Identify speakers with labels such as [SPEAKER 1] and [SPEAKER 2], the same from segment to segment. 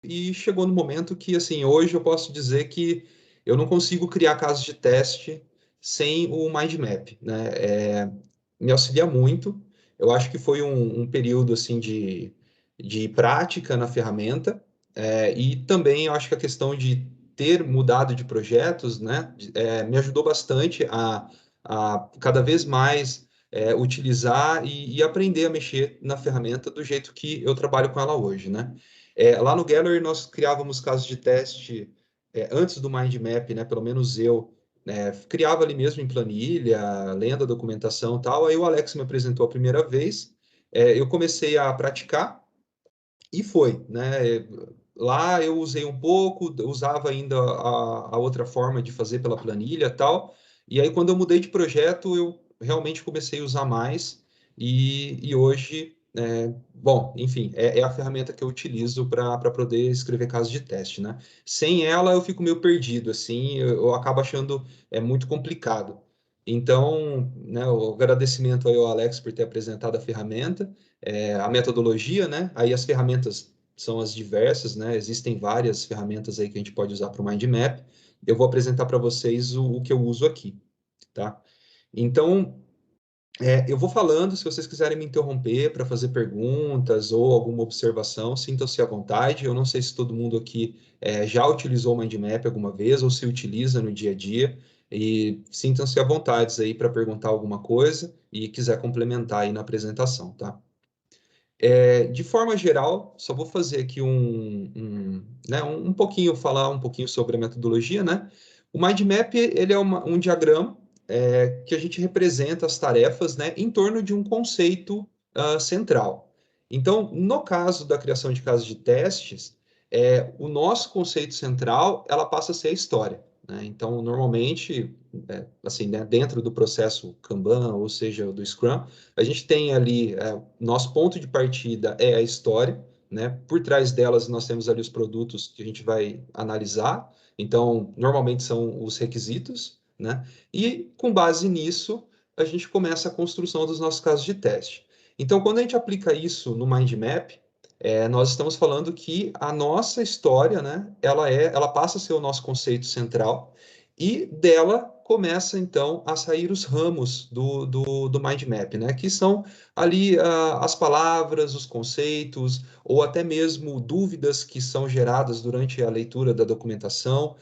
[SPEAKER 1] e chegou no momento que, assim, hoje eu posso dizer que eu não consigo criar casos de teste sem o mind map, né? Me auxilia muito. Eu acho que foi um período, assim, de prática na ferramenta, e também eu acho que a questão de ter mudado de projetos, né, me ajudou bastante a cada vez mais utilizar e aprender a mexer na ferramenta do jeito que eu trabalho com ela hoje, né? Lá no Gallery nós criávamos casos de teste antes do mind map, né? Pelo menos eu criava ali mesmo em planilha, lendo a documentação e tal. Aí o Alex me apresentou a primeira vez, eu comecei a praticar e foi, né? Lá eu usei um pouco, usava ainda a outra forma de fazer pela planilha e tal. E aí, quando eu mudei de projeto, eu realmente comecei a usar mais. E hoje, bom, enfim, é a ferramenta que eu utilizo para poder escrever casos de teste, né? Sem ela, eu fico meio perdido, assim, eu acabo achando muito complicado. Então, né, o agradecimento aí ao Alex por ter apresentado a ferramenta, a metodologia, né? Aí as ferramentas são as diversas, né? Existem várias ferramentas aí que a gente pode usar para o Mind Map. Eu vou apresentar para vocês o que eu uso aqui, tá? Então, eu vou falando, se vocês quiserem me interromper para fazer perguntas ou alguma observação, sintam-se à vontade. Eu não sei se todo mundo aqui já utilizou o Mind Map alguma vez ou se utiliza no dia a dia. E sintam-se à vontade aí para perguntar alguma coisa e quiser complementar aí na apresentação, tá? De forma geral, só vou fazer aqui né, um pouquinho, falar um pouquinho sobre a metodologia, né? O Mind Map, ele é um diagrama que a gente representa as tarefas, né, em torno de um conceito central. Então, no caso da criação de casos de testes, o nosso conceito central, ela passa a ser a história, né? Então, normalmente, assim, né, dentro do processo Kanban, ou seja, do Scrum, a gente tem ali, nosso ponto de partida é a história, né? Por trás delas nós temos ali os produtos que a gente vai analisar. Então, normalmente são os requisitos, né? E com base nisso, a gente começa a construção dos nossos casos de teste. Então, quando a gente aplica isso no Mind Map, nós estamos falando que a nossa história, né? Ela passa a ser o nosso conceito central e dela começa então a sair os ramos do mind map, né? Que são ali as palavras, os conceitos, ou até mesmo dúvidas que são geradas durante a leitura da documentação,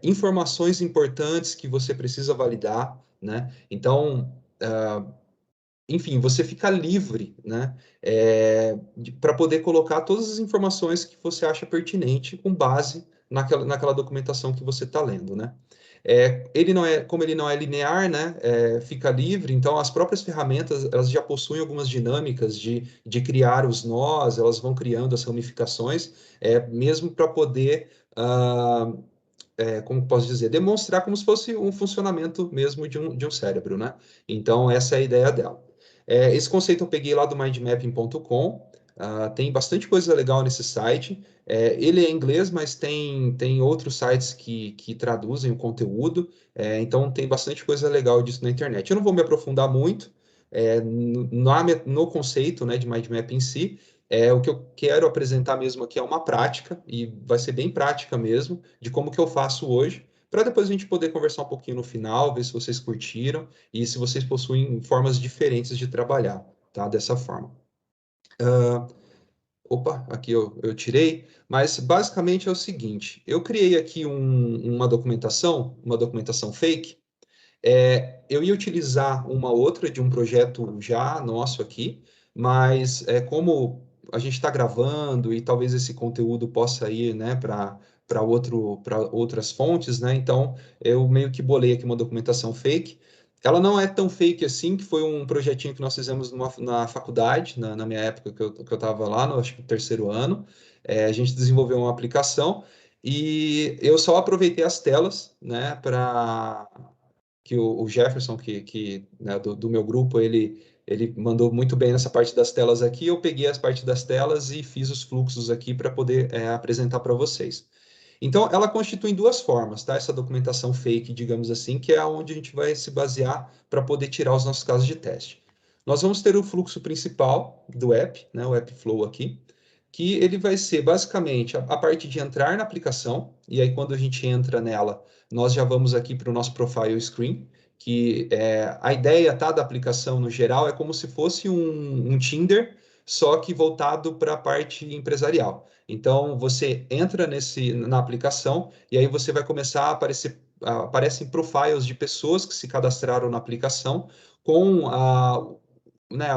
[SPEAKER 1] informações importantes que você precisa validar, né? Então, enfim, você fica livre, né? Para poder colocar todas as informações que você acha pertinente com base naquela documentação que você está lendo, né? Ele não é, como ele não é linear, né? Fica livre, então as próprias ferramentas elas já possuem algumas dinâmicas de criar os nós, elas vão criando as ramificações, mesmo para poder, como posso dizer, demonstrar como se fosse um funcionamento mesmo de um cérebro, né? Então essa é a ideia dela. Esse conceito eu peguei lá do mindmapping.com. Tem bastante coisa legal nesse site. Ele é em inglês, mas tem outros sites que traduzem o conteúdo. Então, tem bastante coisa legal disso na internet. Eu não vou me aprofundar muito no conceito, né, de mind map em si. O que eu quero apresentar mesmo aqui é uma prática, e vai ser bem prática mesmo, de como que eu faço hoje, para depois a gente poder conversar um pouquinho no final, ver se vocês curtiram e se vocês possuem formas diferentes de trabalhar, tá? Dessa forma. Opa, aqui eu tirei, mas basicamente é o seguinte: eu criei aqui uma documentação fake. Eu ia utilizar uma outra de um projeto já nosso aqui, mas como a gente está gravando e talvez esse conteúdo possa ir, né, para outras fontes, né? Então eu meio que bolei aqui uma documentação fake. Ela não é tão fake assim, que foi um projetinho que nós fizemos na faculdade, na minha época que eu estava lá, no acho que terceiro ano. A gente desenvolveu uma aplicação e eu só aproveitei as telas, né, para que o Jefferson, né, do meu grupo, ele mandou muito bem nessa parte das telas aqui. Eu peguei as partes das telas e fiz os fluxos aqui para poder apresentar para vocês. Então, ela constitui duas formas, tá? Essa documentação fake, digamos assim, que é onde a gente vai se basear para poder tirar os nossos casos de teste. Nós vamos ter o fluxo principal do app, né, o app flow aqui. que ele vai ser basicamente a parte de entrar na aplicação, e aí quando a gente entra nela, nós já vamos aqui para o nosso profile screen, que a ideia, tá, da aplicação no geral é como se fosse um Tinder, só que voltado para a parte empresarial. Então, você entra na aplicação e aí você vai começar a aparecem profiles de pessoas que se cadastraram na aplicação com né,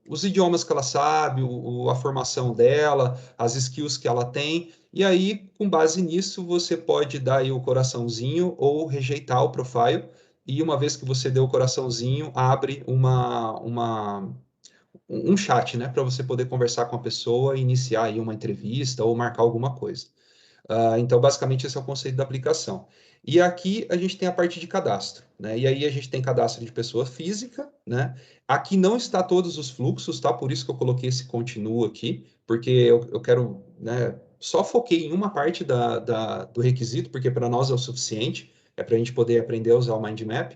[SPEAKER 1] os idiomas que ela sabe, a formação dela, as skills que ela tem, e aí, com base nisso, você pode dar aí o coraçãozinho ou rejeitar o profile, e uma vez que você deu o coraçãozinho, abre um chat, né, para você poder conversar com a pessoa, iniciar aí uma entrevista ou marcar alguma coisa. Então, basicamente, esse é o conceito da aplicação. E aqui a gente tem a parte de cadastro, né? E aí a gente tem cadastro de pessoa física, né? Aqui não está todos os fluxos, tá? Por isso que eu coloquei esse continuo aqui, porque eu quero, né? Só foquei em uma parte do requisito, porque para nós é o suficiente, é para a gente poder aprender a usar o mind map.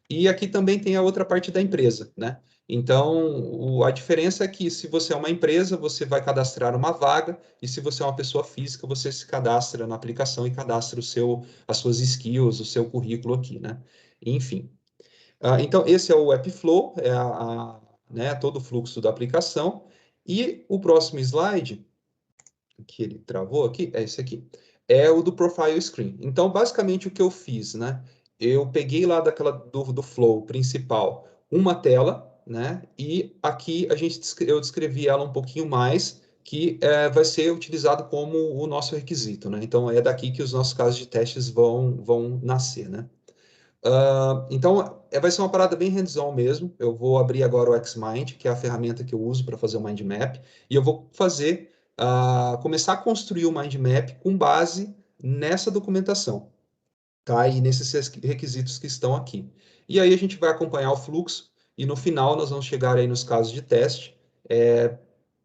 [SPEAKER 1] E aqui também tem a outra parte da empresa, né? Então, a diferença é que se você é uma empresa, você vai cadastrar uma vaga, e se você é uma pessoa física, você se cadastra na aplicação e cadastra as suas skills, o seu currículo aqui, né? Enfim. Então, esse é o AppFlow, né, todo o fluxo da aplicação. E o próximo slide, que ele travou aqui, é esse aqui. É o do Profile Screen. Então, basicamente, o que eu fiz, né? Eu peguei lá do Flow principal uma tela, né? E aqui eu descrevi ela um pouquinho mais, que vai ser utilizado como o nosso requisito, né? Então, é daqui que os nossos casos de testes vão nascer, né? Então, vai ser uma parada bem hands-on mesmo. Eu vou abrir agora o Xmind, que é a ferramenta que eu uso para fazer o mind map, e eu vou começar a construir o mind map com base nessa documentação, tá? E nesses requisitos que estão aqui. E aí a gente vai acompanhar o fluxo, e no final nós vamos chegar aí nos casos de teste,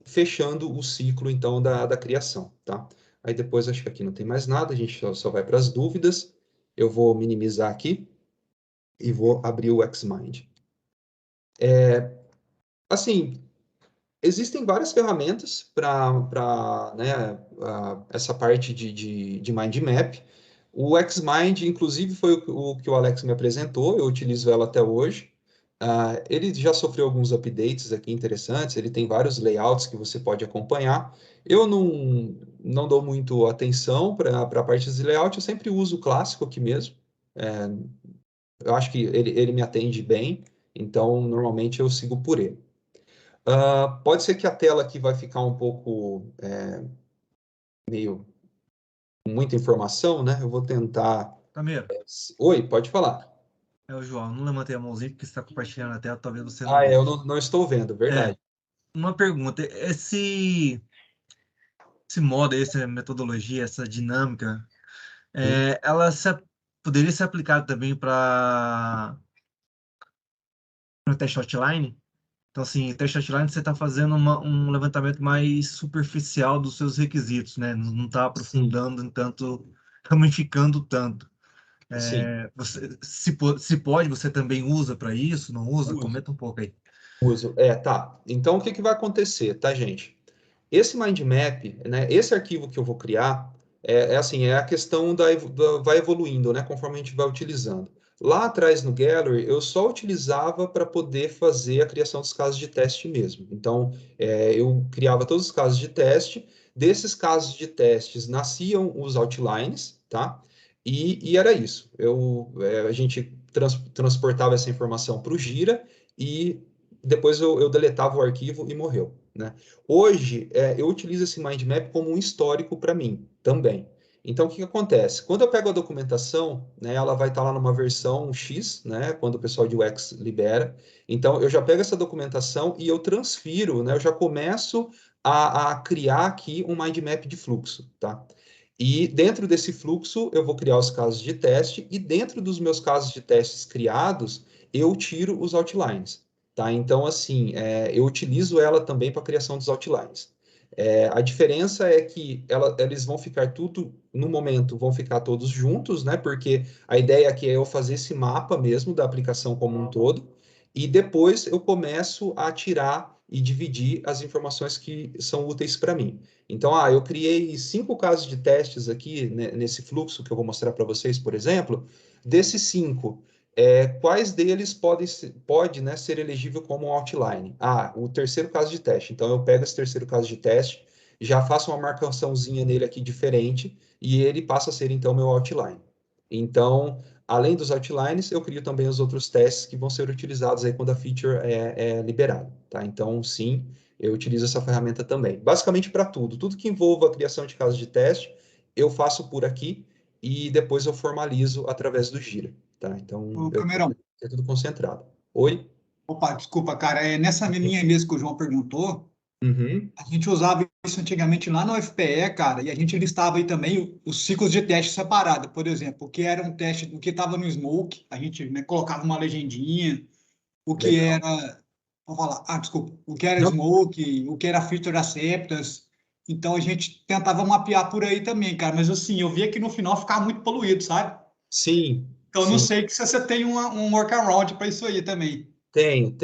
[SPEAKER 1] fechando o ciclo, então, da criação, tá? Aí depois, acho que aqui não tem mais nada, a gente só vai para as dúvidas. Eu vou minimizar aqui e vou abrir o Xmind. Assim, existem várias ferramentas para né, essa parte de mind map. O Xmind, inclusive, foi o que o Alex me apresentou, eu utilizo ela até hoje. Ele já sofreu alguns updates aqui interessantes, ele tem vários layouts que você pode acompanhar. Eu não dou muito atenção para a parte de layout, eu sempre uso o clássico aqui mesmo. É, eu acho que ele me atende bem, então normalmente eu sigo por ele. Pode ser que a tela aqui vai ficar um pouco meio com muita informação, né? Eu vou tentar.
[SPEAKER 2] Tamir,
[SPEAKER 1] Oi, pode falar.
[SPEAKER 2] é o João. Não levantei a mãozinha porque você está compartilhando a tela, talvez você não
[SPEAKER 1] Eu
[SPEAKER 2] veja.
[SPEAKER 1] não estou vendo,
[SPEAKER 2] É,
[SPEAKER 1] verdade.
[SPEAKER 2] uma pergunta. Esse modo, essa metodologia, essa dinâmica,
[SPEAKER 1] Sim,
[SPEAKER 2] ela poderia ser aplicada também para o teste outline? Então, assim, teste outline você está fazendo um levantamento mais superficial dos seus requisitos, né? Não está
[SPEAKER 1] sim,
[SPEAKER 2] aprofundando em tanto, ramificando tanto.
[SPEAKER 1] sim.
[SPEAKER 2] Se pode, você também usa para isso? Não usa?
[SPEAKER 1] Uso.
[SPEAKER 2] Comenta um pouco aí.
[SPEAKER 1] Uso. Tá. Então, o que vai acontecer, tá, gente? Esse mind map, né? Esse arquivo que eu vou criar, assim, é a questão vai evoluindo, né? Conforme a gente vai utilizando. Lá atrás no Gallery, eu só utilizava para poder fazer a criação dos casos de teste mesmo. Então, eu criava todos os casos de teste. Desses casos de testes nasciam os outlines, tá? E era isso. A gente transportava essa informação para o Gira e depois eu deletava o arquivo e morreu, né? Hoje, eu utilizo esse mind map como um histórico para mim também. Então, o que acontece? Quando eu pego a documentação, né, ela vai estar lá numa versão X, né, quando o pessoal de UX libera. Então, eu já pego essa documentação e eu transfiro, né, eu já começo a criar aqui um mind map de fluxo, tá? E dentro desse fluxo, eu vou criar os casos de teste, e dentro dos meus casos de testes criados, eu tiro os outlines. Tá? Então, assim, eu utilizo ela também para a criação dos outlines. A diferença é que eles vão ficar tudo, no momento, vão ficar todos juntos, né? Porque a ideia aqui é eu fazer esse mapa mesmo da aplicação como um todo, e depois eu começo a tirar e dividir as informações que são úteis para mim. Então, eu criei 5 casos de testes aqui, né, nesse fluxo que eu vou mostrar para vocês, por exemplo. Desses 5, quais deles pode, né, ser elegível como outline? O terceiro caso de teste. Então, eu pego esse terceiro caso de teste, já faço uma marcaçãozinha nele aqui diferente, e ele passa a ser, então, meu outline. Então, além dos outlines, eu crio também os outros testes que vão ser utilizados aí quando a feature é liberada, tá? Então, sim, eu utilizo essa ferramenta também. Basicamente para tudo. Tudo que envolva a criação de casos de teste, eu faço por aqui e depois eu formalizo através do Gira, tá? Então,
[SPEAKER 3] Ô, Camerão,
[SPEAKER 1] é tudo concentrado. Oi?
[SPEAKER 3] opa, desculpa, cara, nessa linha mesmo que o João perguntou,
[SPEAKER 1] Uhum.
[SPEAKER 3] a gente usava isso antigamente lá no FPE, cara, e a gente listava aí também os ciclos de teste separados, por exemplo, o que era um teste, o que estava no Smoke, a gente, né, colocava uma legendinha, o que
[SPEAKER 1] Legal.
[SPEAKER 3] era, vou falar, desculpa, o que era
[SPEAKER 1] Não,
[SPEAKER 3] Smoke, o que era Feature Acceptance, então a gente tentava mapear por aí também, cara, mas assim, eu via que no final ficava muito poluído, sabe?
[SPEAKER 1] sim,
[SPEAKER 3] Então eu não
[SPEAKER 1] sim.
[SPEAKER 3] sei se você tem um workaround para isso aí também.
[SPEAKER 1] Tenho.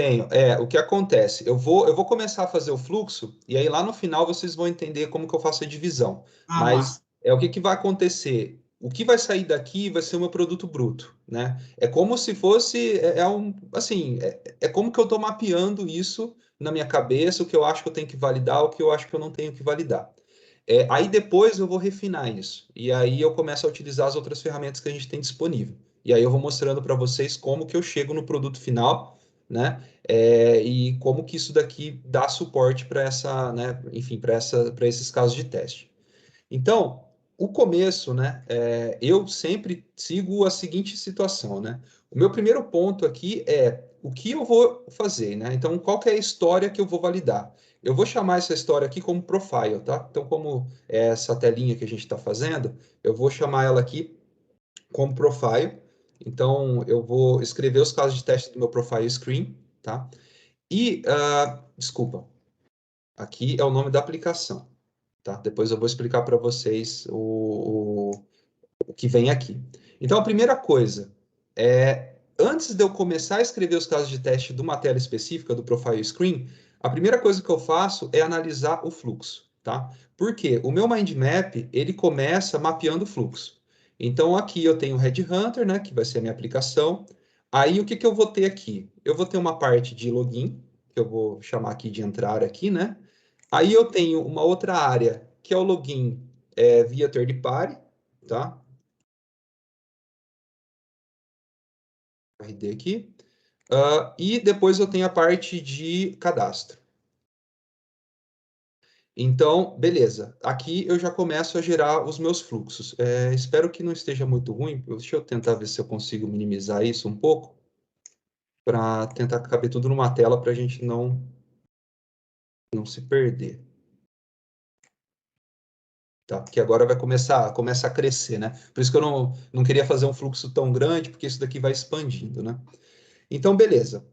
[SPEAKER 1] O que acontece? Eu vou começar a fazer o fluxo, e aí lá no final vocês vão entender como que eu faço a divisão. Mas
[SPEAKER 3] Massa.
[SPEAKER 1] o que que vai acontecer? O que vai sair daqui vai ser o meu produto bruto, né? É como se fosse, assim, é como que eu estou mapeando isso na minha cabeça, o que eu acho que eu tenho que validar, o que eu acho que eu não tenho que validar. Aí depois eu vou refinar isso, e aí eu começo a utilizar as outras ferramentas que a gente tem disponível. E aí eu vou mostrando para vocês como que eu chego no produto final, né? E como que isso daqui dá suporte para essa, né? Enfim, para esses casos de teste. Então, o começo, né? Eu sempre sigo a seguinte situação, né? O meu primeiro ponto aqui é o que eu vou fazer, né? Então, qual que é a história que eu vou validar? Eu vou chamar essa história aqui como profile, tá? Então, como é essa telinha que a gente está fazendo, eu vou chamar ela aqui como profile. Então, eu vou escrever os casos de teste do meu profile screen, tá? E, desculpa, aqui é o nome da aplicação, tá? Depois eu vou explicar para vocês o que vem aqui. Então, a primeira coisa antes de eu começar a escrever os casos de teste de uma tela específica do Profile Screen, a primeira coisa que eu faço é analisar o fluxo, tá? Porque o meu mind map, ele começa mapeando o fluxo. Então, aqui eu tenho o Red Hunter, né, que vai ser a minha aplicação. Aí, o que que eu vou ter aqui? Eu vou ter uma parte de login, que eu vou chamar aqui de entrar aqui, né? Aí eu tenho uma outra área, que é o login via third party, tá? RD aqui. E depois eu tenho a parte de cadastro. Então, beleza. Aqui eu já começo a gerar os meus fluxos. Espero que não esteja muito ruim. Deixa eu tentar ver se eu consigo minimizar isso um pouco, para tentar caber tudo numa tela para a gente não se perder. Tá? Porque agora vai começa a crescer, né? Por isso que eu não queria fazer um fluxo tão grande, porque isso daqui vai expandindo, né? Então, beleza.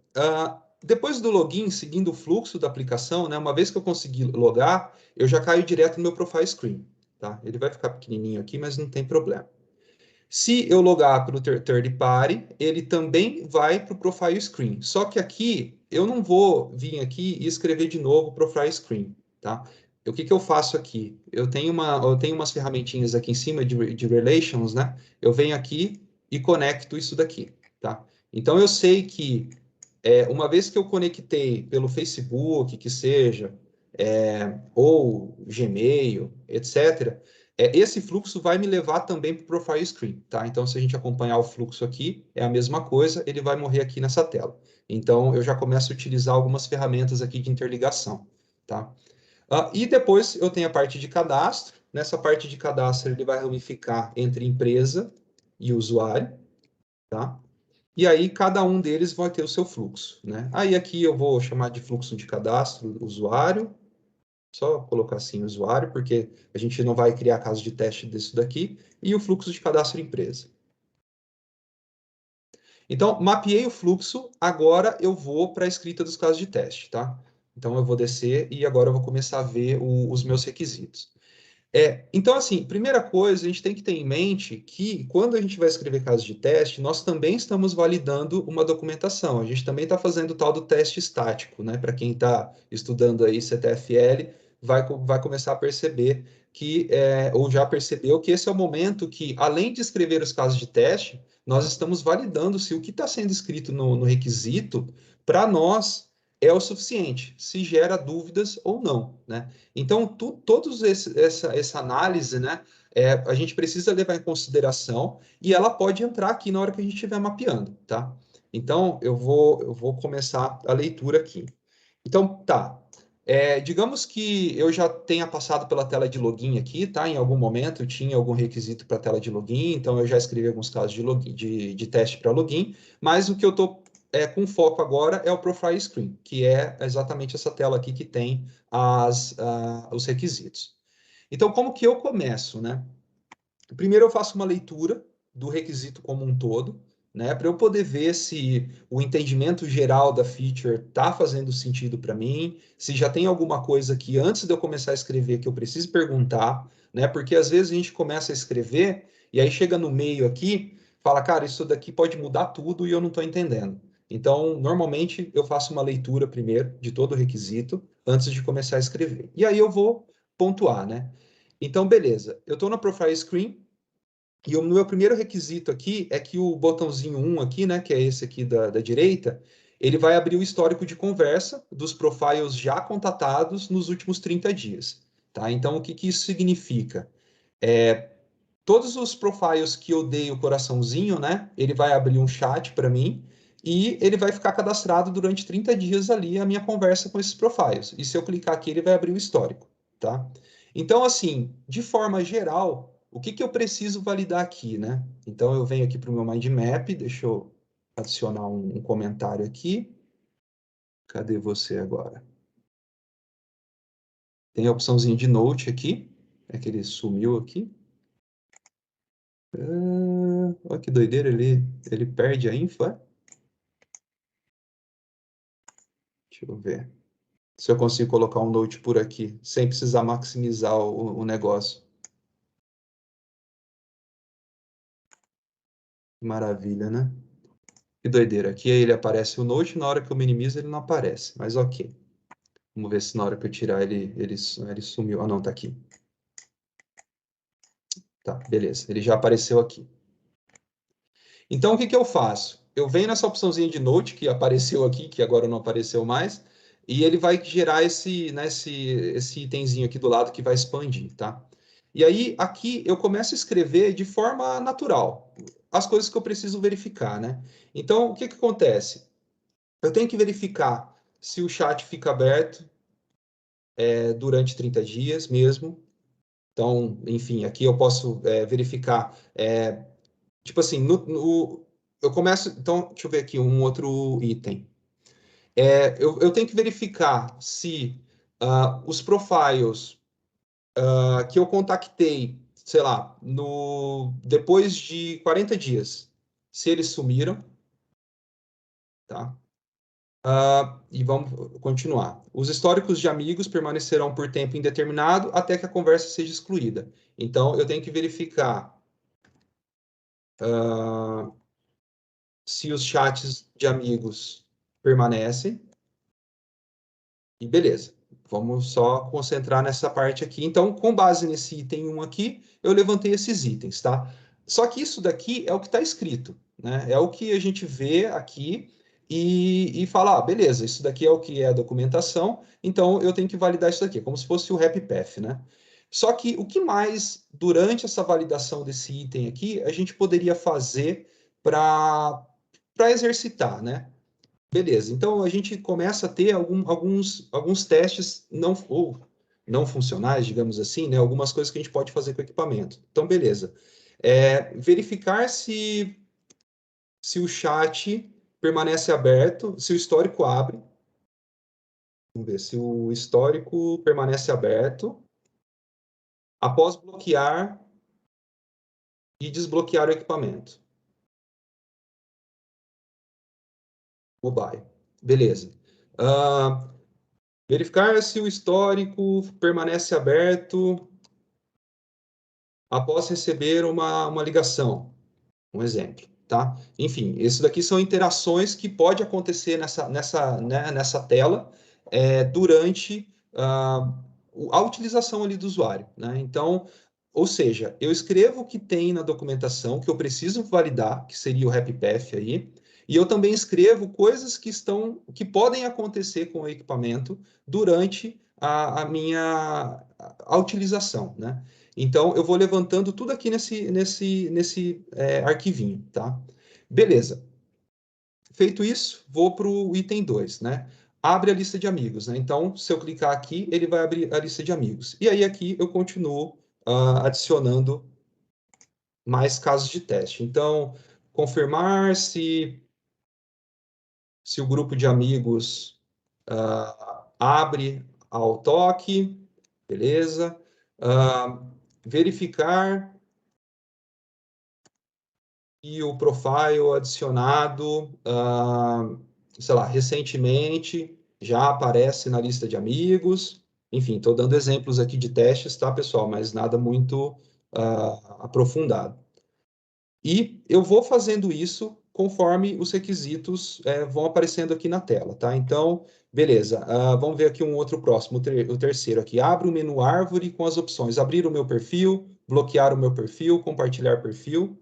[SPEAKER 1] Depois do login, seguindo o fluxo da aplicação, né, uma vez que eu conseguir logar, eu já caio direto no meu profile screen. Tá? Ele vai ficar pequenininho aqui, mas não tem problema. Se eu logar para o third party, ele também vai para o profile screen. Só que aqui, eu não vou vir aqui e escrever de novo o profile screen. Tá? O que que eu faço aqui? Eu tenho umas ferramentinhas aqui em cima de relations, né? Eu venho aqui e conecto isso daqui. Tá? Então, eu sei que uma vez que eu conectei pelo Facebook, que seja, ou Gmail, etc., esse fluxo vai me levar também para o Profile Screen, tá? Então, se a gente acompanhar o fluxo aqui, é a mesma coisa, ele vai morrer aqui nessa tela. Então, eu já começo a utilizar algumas ferramentas aqui de interligação, tá? E depois eu tenho a parte de cadastro. Nessa parte de cadastro, ele vai ramificar entre empresa e usuário, tá? E aí cada um deles vai ter o seu fluxo, né? Aí aqui eu vou chamar de fluxo de cadastro usuário, só colocar assim usuário, porque a gente não vai criar caso de teste disso daqui, e o fluxo de cadastro empresa. Então, mapeei o fluxo, agora eu vou para a escrita dos casos de teste, tá? Então eu vou descer e agora eu vou começar a ver os meus requisitos. Então, assim, primeira coisa, a gente tem que ter em mente que quando a gente vai escrever casos de teste, nós também estamos validando uma documentação. A gente também está fazendo o tal do teste estático, né? Para quem está estudando aí CTFL, vai começar a perceber que, ou já percebeu que esse é o momento que, além de escrever os casos de teste, nós estamos validando se o que está sendo escrito no requisito, para nós, é o suficiente, se gera dúvidas ou não, né? Então, todos essa análise, né, a gente precisa levar em consideração e ela pode entrar aqui na hora que a gente estiver mapeando, tá? Então, eu vou começar a leitura aqui. Então, tá. Digamos que eu já tenha passado pela tela de login aqui, tá? Em algum momento eu tinha algum requisito para a tela de login, então eu já escrevi alguns casos de login, de teste para login, mas o que eu estou com foco agora é o profile screen, que é exatamente essa tela aqui que tem os requisitos. Então, como que eu começo, né? Primeiro eu faço uma leitura do requisito como um todo, né, para eu poder ver se o entendimento geral da feature está fazendo sentido para mim, se já tem alguma coisa que antes de eu começar a escrever que eu preciso perguntar, né, porque às vezes a gente começa a escrever e aí chega no meio aqui, fala, cara, isso daqui pode mudar tudo e eu não estou entendendo. Então, normalmente eu faço uma leitura primeiro de todo o requisito antes de começar a escrever. E aí eu vou pontuar, né? Então, beleza. Eu estou no Profile Screen e o meu primeiro requisito aqui é que o botãozinho 1 aqui, né, que é esse aqui da direita, ele vai abrir o histórico de conversa dos profiles já contatados nos últimos 30 dias. Tá? Então, o que, que isso significa? Todos os profiles que eu dei o coraçãozinho, né, ele vai abrir um chat para mim e ele vai ficar cadastrado durante 30 dias ali a minha conversa com esses profiles. E se eu clicar aqui, ele vai abrir o histórico, tá? Então, assim, de forma geral, o que, que eu preciso validar aqui, né? Então, eu venho aqui para o meu mind map, deixa eu adicionar um comentário aqui. Cadê você agora? Tem a opçãozinha de note aqui, é que ele sumiu aqui. Olha que doideira, ele perde a info, é? Deixa eu ver. Se eu consigo colocar um note por aqui, sem precisar maximizar o negócio. Maravilha, né? Que doideira. Aqui ele aparece o note, na hora que eu minimizo ele não aparece, mas ok. Vamos ver se na hora que eu tirar ele sumiu. Ah, não, tá aqui. Tá, beleza. Ele já apareceu aqui. Então, o que que eu faço? Eu venho nessa opçãozinha de note que apareceu aqui, que agora não apareceu mais, e ele vai gerar esse itemzinho aqui do lado que vai expandir, tá? E aí, aqui, eu começo a escrever de forma natural, as coisas que eu preciso verificar, né? Então, o que que acontece? Eu tenho que verificar se o chat fica aberto durante 30 dias mesmo. Então, enfim, aqui eu posso verificar tipo assim, eu começo. Então, deixa eu ver aqui um outro item. Eu tenho que verificar se os profiles que eu contactei, sei lá, depois de 40 dias, se eles sumiram, tá? E vamos continuar. Os históricos de amigos permanecerão por tempo indeterminado até que a conversa seja excluída. Então, eu tenho que verificar se os chats de amigos permanecem. E beleza. Vamos só concentrar nessa parte aqui. Então, com base nesse item 1 aqui, eu levantei esses itens, tá? Só que isso daqui é o que está escrito, né? É o que a gente vê aqui e fala, beleza, isso daqui é o que é a documentação, então eu tenho que validar isso daqui, como se fosse o RapPath, né? Só que o que mais, durante essa validação desse item aqui, a gente poderia fazer para exercitar, né? Beleza, então a gente começa a ter alguns testes não funcionais, digamos assim, né? Algumas coisas que a gente pode fazer com o equipamento. Então, beleza. Verificar se o chat permanece aberto, se o histórico abre. Vamos ver se o histórico permanece aberto após bloquear e desbloquear o equipamento. Mobile. Beleza. Verificar se o histórico permanece aberto após receber uma ligação, um exemplo, tá? Enfim, isso daqui são interações que pode acontecer nessa tela durante a utilização ali do usuário, né? Então, ou seja, eu escrevo o que tem na documentação que eu preciso validar, que seria o HappyPath aí, e eu também escrevo coisas que podem acontecer com o equipamento durante a minha utilização, né? Então, eu vou levantando tudo aqui nesse arquivinho, tá? Beleza. Feito isso, vou para o item 2, né? Abre a lista de amigos, né? Então, se eu clicar aqui, ele vai abrir a lista de amigos. E aí, aqui, eu continuo adicionando mais casos de teste. Então, confirmar se o grupo de amigos abre ao toque, beleza? Verificar e o profile adicionado, sei lá, recentemente, já aparece na lista de amigos. Enfim, estou dando exemplos aqui de testes, tá, pessoal? Mas nada muito aprofundado. E eu vou fazendo isso conforme os requisitos vão aparecendo aqui na tela, tá? Então, beleza. Vamos ver aqui um outro próximo, o terceiro aqui. Abre o menu árvore com as opções abrir o meu perfil, bloquear o meu perfil, compartilhar perfil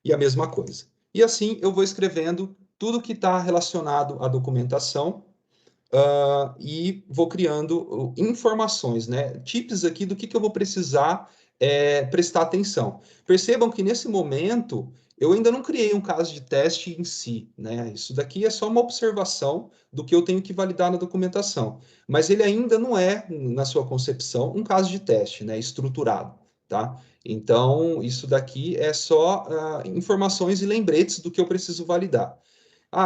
[SPEAKER 1] e a mesma coisa. E assim eu vou escrevendo tudo que está relacionado à documentação e vou criando informações, né? Tips aqui do que eu vou precisar prestar atenção. Percebam que nesse momento eu ainda não criei um caso de teste em si, né? Isso daqui é só uma observação do que eu tenho que validar na documentação. Mas ele ainda não é, na sua concepção, um caso de teste, né? Estruturado, tá? Então, isso daqui é só informações e lembretes do que eu preciso validar.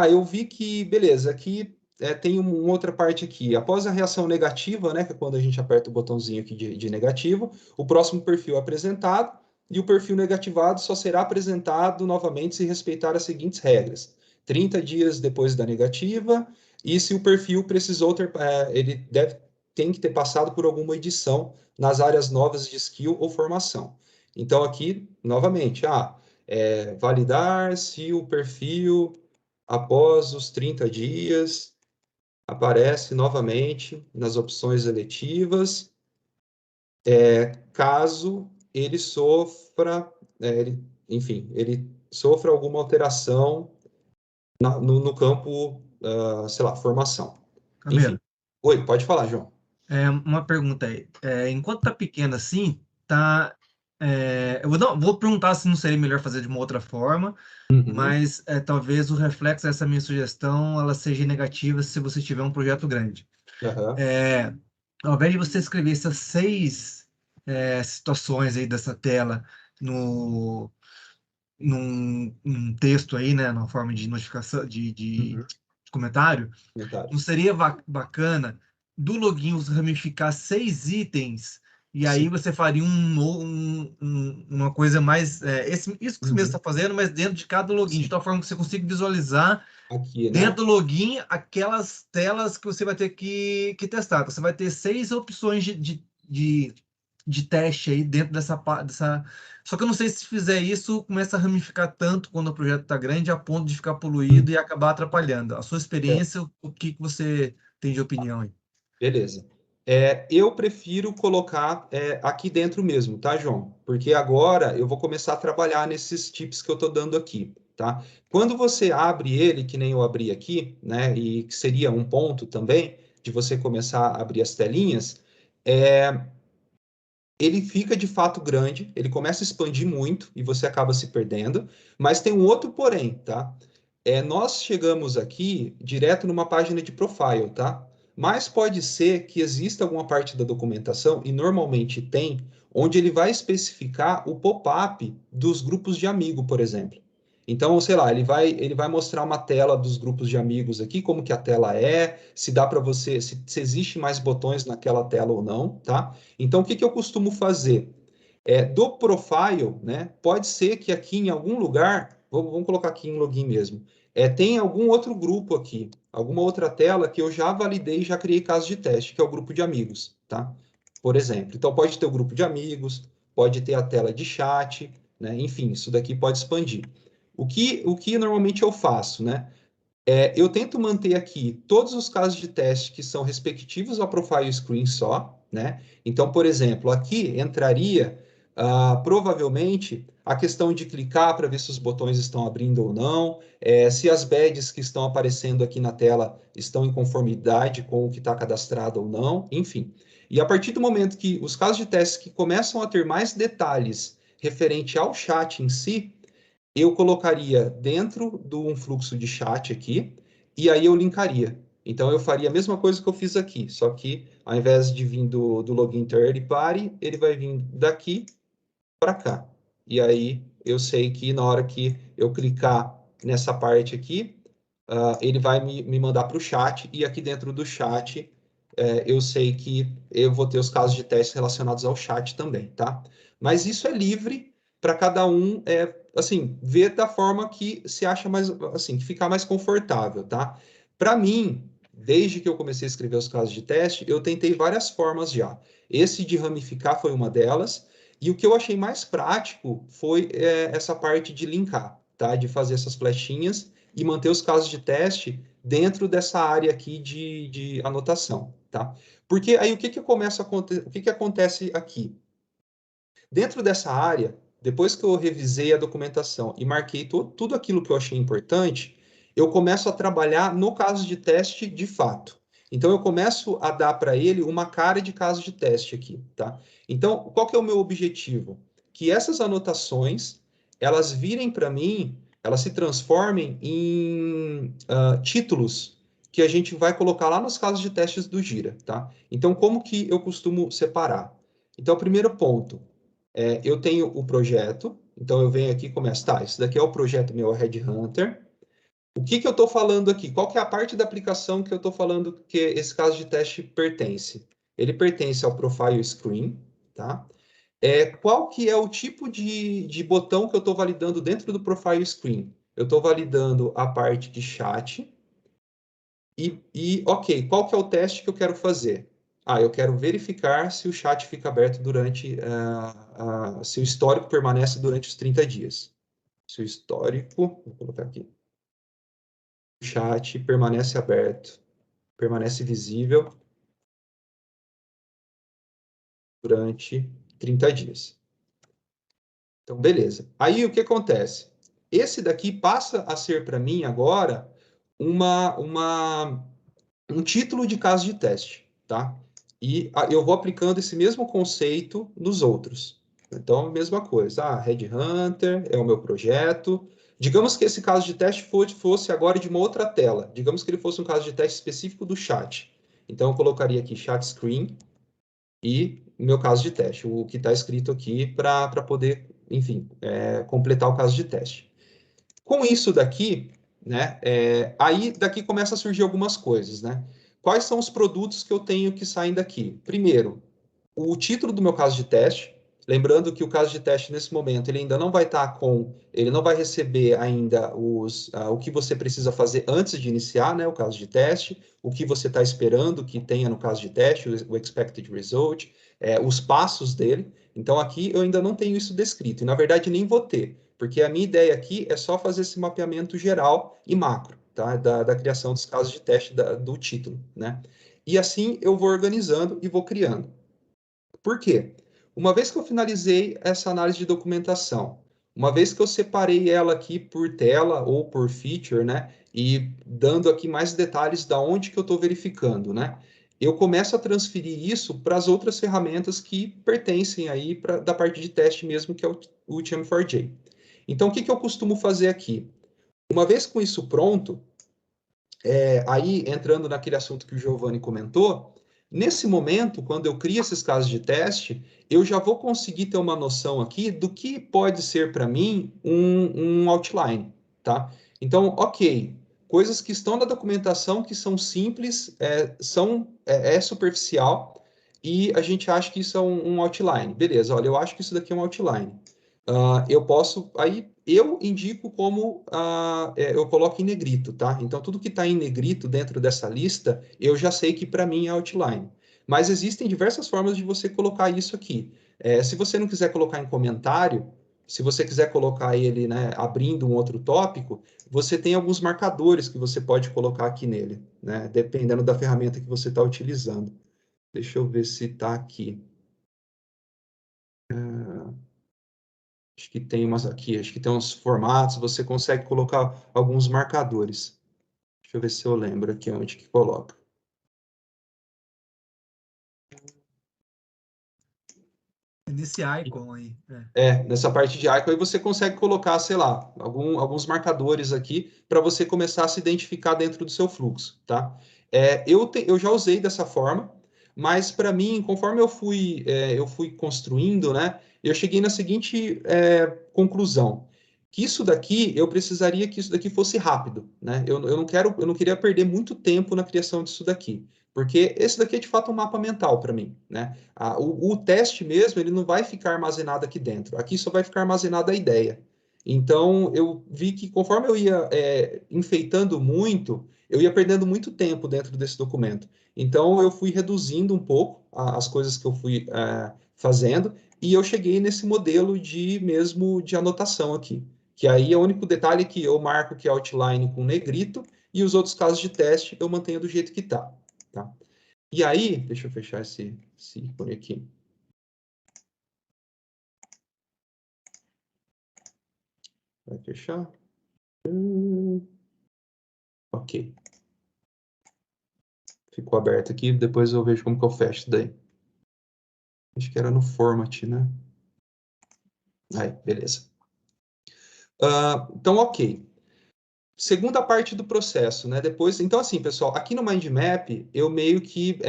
[SPEAKER 1] Eu vi que, beleza, aqui tem uma outra parte aqui. Após a reação negativa, né, que é quando a gente aperta o botãozinho aqui de negativo, o próximo perfil é apresentado e o perfil negativado só será apresentado novamente se respeitar as seguintes regras. 30 dias depois da negativa e se o perfil precisou ele tem que ter passado por alguma edição nas áreas novas de skill ou formação. Então aqui, novamente, validar se o perfil após os 30 dias, aparece novamente nas opções eletivas, caso ele sofra, ele sofra alguma alteração no campo, sei lá, formação. Enfim.
[SPEAKER 2] Camila,
[SPEAKER 1] Oi, pode falar, João.
[SPEAKER 2] uma pergunta aí. Enquanto tá pequeno assim, tá. Vou perguntar se não seria melhor fazer de uma outra forma, mas talvez o reflexo dessa minha sugestão ela seja negativa se você tiver um projeto grande.
[SPEAKER 1] Uhum.
[SPEAKER 2] Ao invés de você escrever essas 6 situações aí dessa tela no, num texto aí, né, na forma de notificação, de comentário, não seria bacana do login você ramificar 6 itens e aí
[SPEAKER 1] Sim.
[SPEAKER 2] você faria uma coisa mais isso que você mesmo está fazendo, mas dentro de cada login, de tal forma que você consiga visualizar
[SPEAKER 1] Aqui, né?
[SPEAKER 2] dentro do login aquelas telas que você vai ter que testar. Então, você vai ter 6 opções de teste aí dentro dessa. Só que eu não sei se fizer isso, começa a ramificar tanto quando o projeto está grande, a ponto de ficar poluído e acabar atrapalhando. A sua experiência, o que você tem de opinião aí?
[SPEAKER 1] Beleza. Eu prefiro colocar aqui dentro mesmo, tá, João? Porque agora eu vou começar a trabalhar nesses tips que eu estou dando aqui, tá? Quando você abre ele, que nem eu abri aqui, né, e que seria um ponto também de você começar a abrir as telinhas, ele fica de fato grande, ele começa a expandir muito e você acaba se perdendo, mas tem um outro porém, tá? Nós chegamos aqui direto numa página de profile, tá? Mas pode ser que exista alguma parte da documentação, e normalmente tem, onde ele vai especificar o pop-up dos grupos de amigo, por exemplo. Então, sei lá, ele vai mostrar uma tela dos grupos de amigos aqui, como que a tela se dá para você, se existe mais botões naquela tela ou não, tá? Então, o que eu costumo fazer? Do profile, né? Pode ser que aqui em algum lugar, vamos colocar aqui em login mesmo, tem algum outro grupo aqui, alguma outra tela que eu já validei e já criei caso de teste, que é o grupo de amigos, tá? Por exemplo. Então, pode ter o grupo de amigos, pode ter a tela de chat, né? Enfim, isso daqui pode expandir. O que normalmente eu faço, né? Eu tento manter aqui todos os casos de teste que são respectivos ao profile screen só, né? Então, por exemplo, aqui entraria provavelmente a questão de clicar para ver se os botões estão abrindo ou não, se as badges que estão aparecendo aqui na tela estão em conformidade com o que está cadastrado ou não, enfim. E a partir do momento que os casos de teste que começam a ter mais detalhes referente ao chat em si, eu colocaria dentro de um fluxo de chat aqui, e aí eu linkaria. Então, eu faria a mesma coisa que eu fiz aqui, só que ao invés de vir do login third party, ele vai vir daqui para cá. E aí, eu sei que na hora que eu clicar nessa parte aqui, ele vai me mandar para o chat, e aqui dentro do chat, eu sei que eu vou ter os casos de teste relacionados ao chat também, tá? Mas isso é livre para cada um, assim, ver da forma que se acha mais, assim, que ficar mais confortável, tá? Para mim, desde que eu comecei a escrever os casos de teste, eu tentei várias formas já. Esse de ramificar foi uma delas, e o que eu achei mais prático foi essa parte de linkar, tá? De fazer essas flechinhas e manter os casos de teste dentro dessa área aqui de anotação, tá? Porque aí o que que acontece aqui? Dentro dessa área, depois que eu revisei a documentação e marquei tudo aquilo que eu achei importante, eu começo a trabalhar no caso de teste de fato. Então, eu começo a dar para ele uma cara de caso de teste aqui, tá? Então, qual que é o meu objetivo? Que essas anotações, elas virem para mim, elas se transformem em títulos que a gente vai colocar lá nos casos de testes do Gira, tá? Então, como que eu costumo separar? Então, o primeiro ponto, eu tenho o projeto, então eu venho aqui e começo, tá, isso daqui é o projeto meu, Red Hunter. O que eu estou falando aqui? Qual que é a parte da aplicação que eu estou falando que esse caso de teste pertence? Ele pertence ao Profile Screen, tá? Qual que é o tipo de botão que eu estou validando dentro do Profile Screen? Eu estou validando a parte de chat ok, qual que é o teste que eu quero fazer? Eu quero verificar se o chat fica aberto durante, se o histórico permanece durante os 30 dias. Se o histórico, vou colocar aqui, o chat permanece aberto, permanece visível durante 30 dias. Então, beleza. Aí, o que acontece? Esse daqui passa a ser, para mim, agora, um título de caso de teste, tá? E eu vou aplicando esse mesmo conceito nos outros. Então, mesma coisa. Red Hunter é o meu projeto. Digamos que esse caso de teste fosse agora de uma outra tela. Digamos que ele fosse um caso de teste específico do chat. Então, eu colocaria aqui chat screen e o meu caso de teste, o que está escrito aqui para poder, enfim, completar o caso de teste. Com isso daqui, né, aí daqui começa a surgir algumas coisas, né? Quais são os produtos que eu tenho que saem daqui? Primeiro, o título do meu caso de teste. Lembrando que o caso de teste, nesse momento, ele ainda não vai estar ele não vai receber ainda o que você precisa fazer antes de iniciar, né, o caso de teste, o que você está esperando que tenha no caso de teste, o expected result, os passos dele. Então, aqui eu ainda não tenho isso descrito, e na verdade nem vou ter, porque a minha ideia aqui é só fazer esse mapeamento geral e macro, tá, da criação dos casos de teste do título, né? E assim eu vou organizando e vou criando. Por quê? Uma vez que eu finalizei essa análise de documentação, uma vez que eu separei ela aqui por tela ou por feature, né, e dando aqui mais detalhes da onde que eu estou verificando, né, eu começo a transferir isso para as outras ferramentas que pertencem aí da parte de teste mesmo, que é o TM4J. Então, o que eu costumo fazer aqui? Uma vez com isso pronto, aí entrando naquele assunto que o Giovanni comentou, nesse momento, quando eu crio esses casos de teste, eu já vou conseguir ter uma noção aqui do que pode ser para mim um outline, tá? Então, ok, coisas que estão na documentação que são simples, é superficial, e a gente acha que isso é um outline. Beleza, olha, eu acho que isso daqui é um outline. Eu posso, aí eu indico como eu coloco em negrito, tá? Então, tudo que está em negrito dentro dessa lista, eu já sei que para mim é outline. Mas existem diversas formas de você colocar isso aqui. Se você não quiser colocar em comentário, se você quiser colocar ele, né, abrindo um outro tópico, você tem alguns marcadores que você pode colocar aqui nele, né, dependendo da ferramenta que você está utilizando. Deixa eu ver se está aqui. Acho que tem umas aqui, acho que tem uns formatos, você consegue colocar alguns marcadores. Deixa eu ver se eu lembro aqui onde que coloca.
[SPEAKER 2] Nesse icon aí.
[SPEAKER 1] Nessa parte de icon aí você consegue colocar, sei lá, alguns marcadores aqui para você começar a se identificar dentro do seu fluxo, tá? Eu já usei dessa forma, mas para mim, conforme eu fui construindo, né, eu cheguei na seguinte conclusão, que isso daqui, eu precisaria que isso daqui fosse rápido, né? Eu não queria perder muito tempo na criação disso daqui, porque esse daqui é de fato um mapa mental para mim, né? O teste mesmo, ele não vai ficar armazenado aqui dentro. Aqui só vai ficar armazenada a ideia. Então, eu vi que conforme eu ia enfeitando muito, eu ia perdendo muito tempo dentro desse documento. Então, eu fui reduzindo um pouco as coisas que eu fui fazendo e eu cheguei nesse modelo de anotação aqui. Que aí é o único detalhe que eu marco que é outline com negrito e os outros casos de teste eu mantenho do jeito que está. Tá? E aí, deixa eu fechar esse ícone aqui. Vai fechar? Ok. Ficou aberto aqui, depois eu vejo como que eu fecho isso daí. Acho que era no format, né? Aí, beleza. Então, ok. Segunda parte do processo, né? Depois, então assim, pessoal, aqui no Mind Map, eu meio que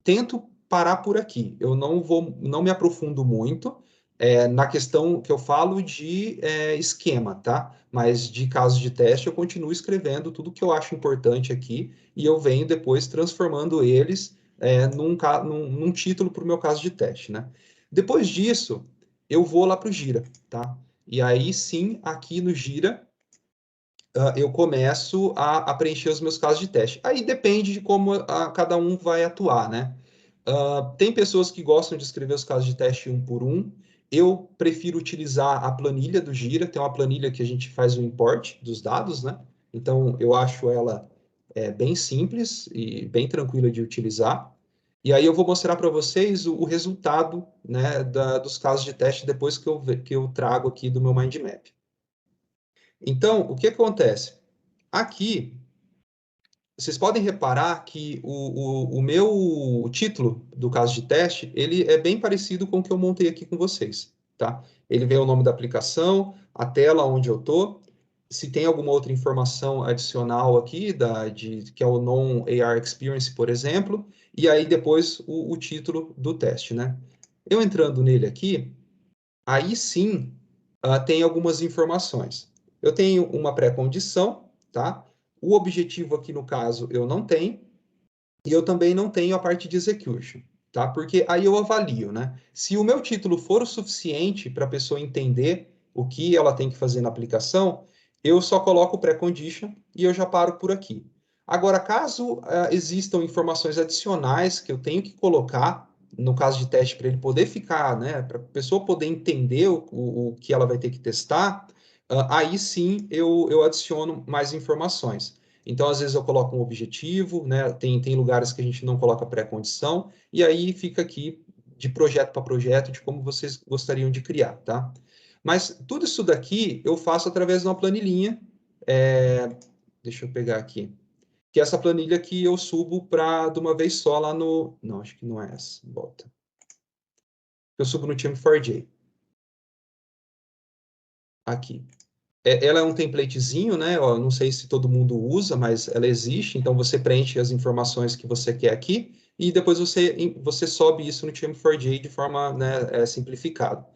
[SPEAKER 1] tento parar por aqui. Eu não me aprofundo muito na questão que eu falo de esquema, tá? Mas de casos de teste, eu continuo escrevendo tudo que eu acho importante aqui e eu venho depois transformando eles num título para o meu caso de teste, né? Depois disso, eu vou lá para o Gira, tá? E aí sim, aqui no Gira, eu começo a preencher os meus casos de teste. Aí depende de como cada um vai atuar, né? Tem pessoas que gostam de escrever os casos de teste um por um. Eu prefiro utilizar a planilha do Gira. Tem uma planilha que a gente faz o import dos dados, né? Então, eu acho ela bem simples e bem tranquila de utilizar. E aí eu vou mostrar para vocês o resultado, né, dos casos de teste depois que eu trago aqui do meu mind map. Então, o que acontece? Aqui, vocês podem reparar que o meu título do caso de teste, ele é bem parecido com o que eu montei aqui com vocês, tá? Ele vem o nome da aplicação, a tela onde eu estou, se tem alguma outra informação adicional aqui, que é o Non-AR Experience, por exemplo, e aí depois o título do teste, né? Eu entrando nele aqui, aí sim, tem algumas informações. Eu tenho uma pré-condição, tá? O objetivo aqui, no caso, eu não tenho, e eu também não tenho a parte de execution, tá? Porque aí eu avalio, né? Se o meu título for o suficiente para a pessoa entender o que ela tem que fazer na aplicação, eu só coloco o pré-condition e eu já paro por aqui. Agora, caso existam informações adicionais que eu tenho que colocar no caso de teste para ele poder ficar, né? Para a pessoa poder entender o que ela vai ter que testar, aí sim eu adiciono mais informações. Então, às vezes eu coloco um objetivo, né? Tem lugares que a gente não coloca pré-condição, e aí fica aqui de projeto para projeto, de como vocês gostariam de criar, tá? Mas tudo isso daqui eu faço através de uma planilhinha. Deixa eu pegar aqui. Que é essa planilha que eu subo de uma vez só lá no... Não, acho que não é essa. Volta. Eu subo no Team4j. Aqui. Ela é um templatezinho, né? Ó, não sei se todo mundo usa, mas ela existe. Então, você preenche as informações que você quer aqui e depois você sobe isso no Team4j de forma, né, simplificada.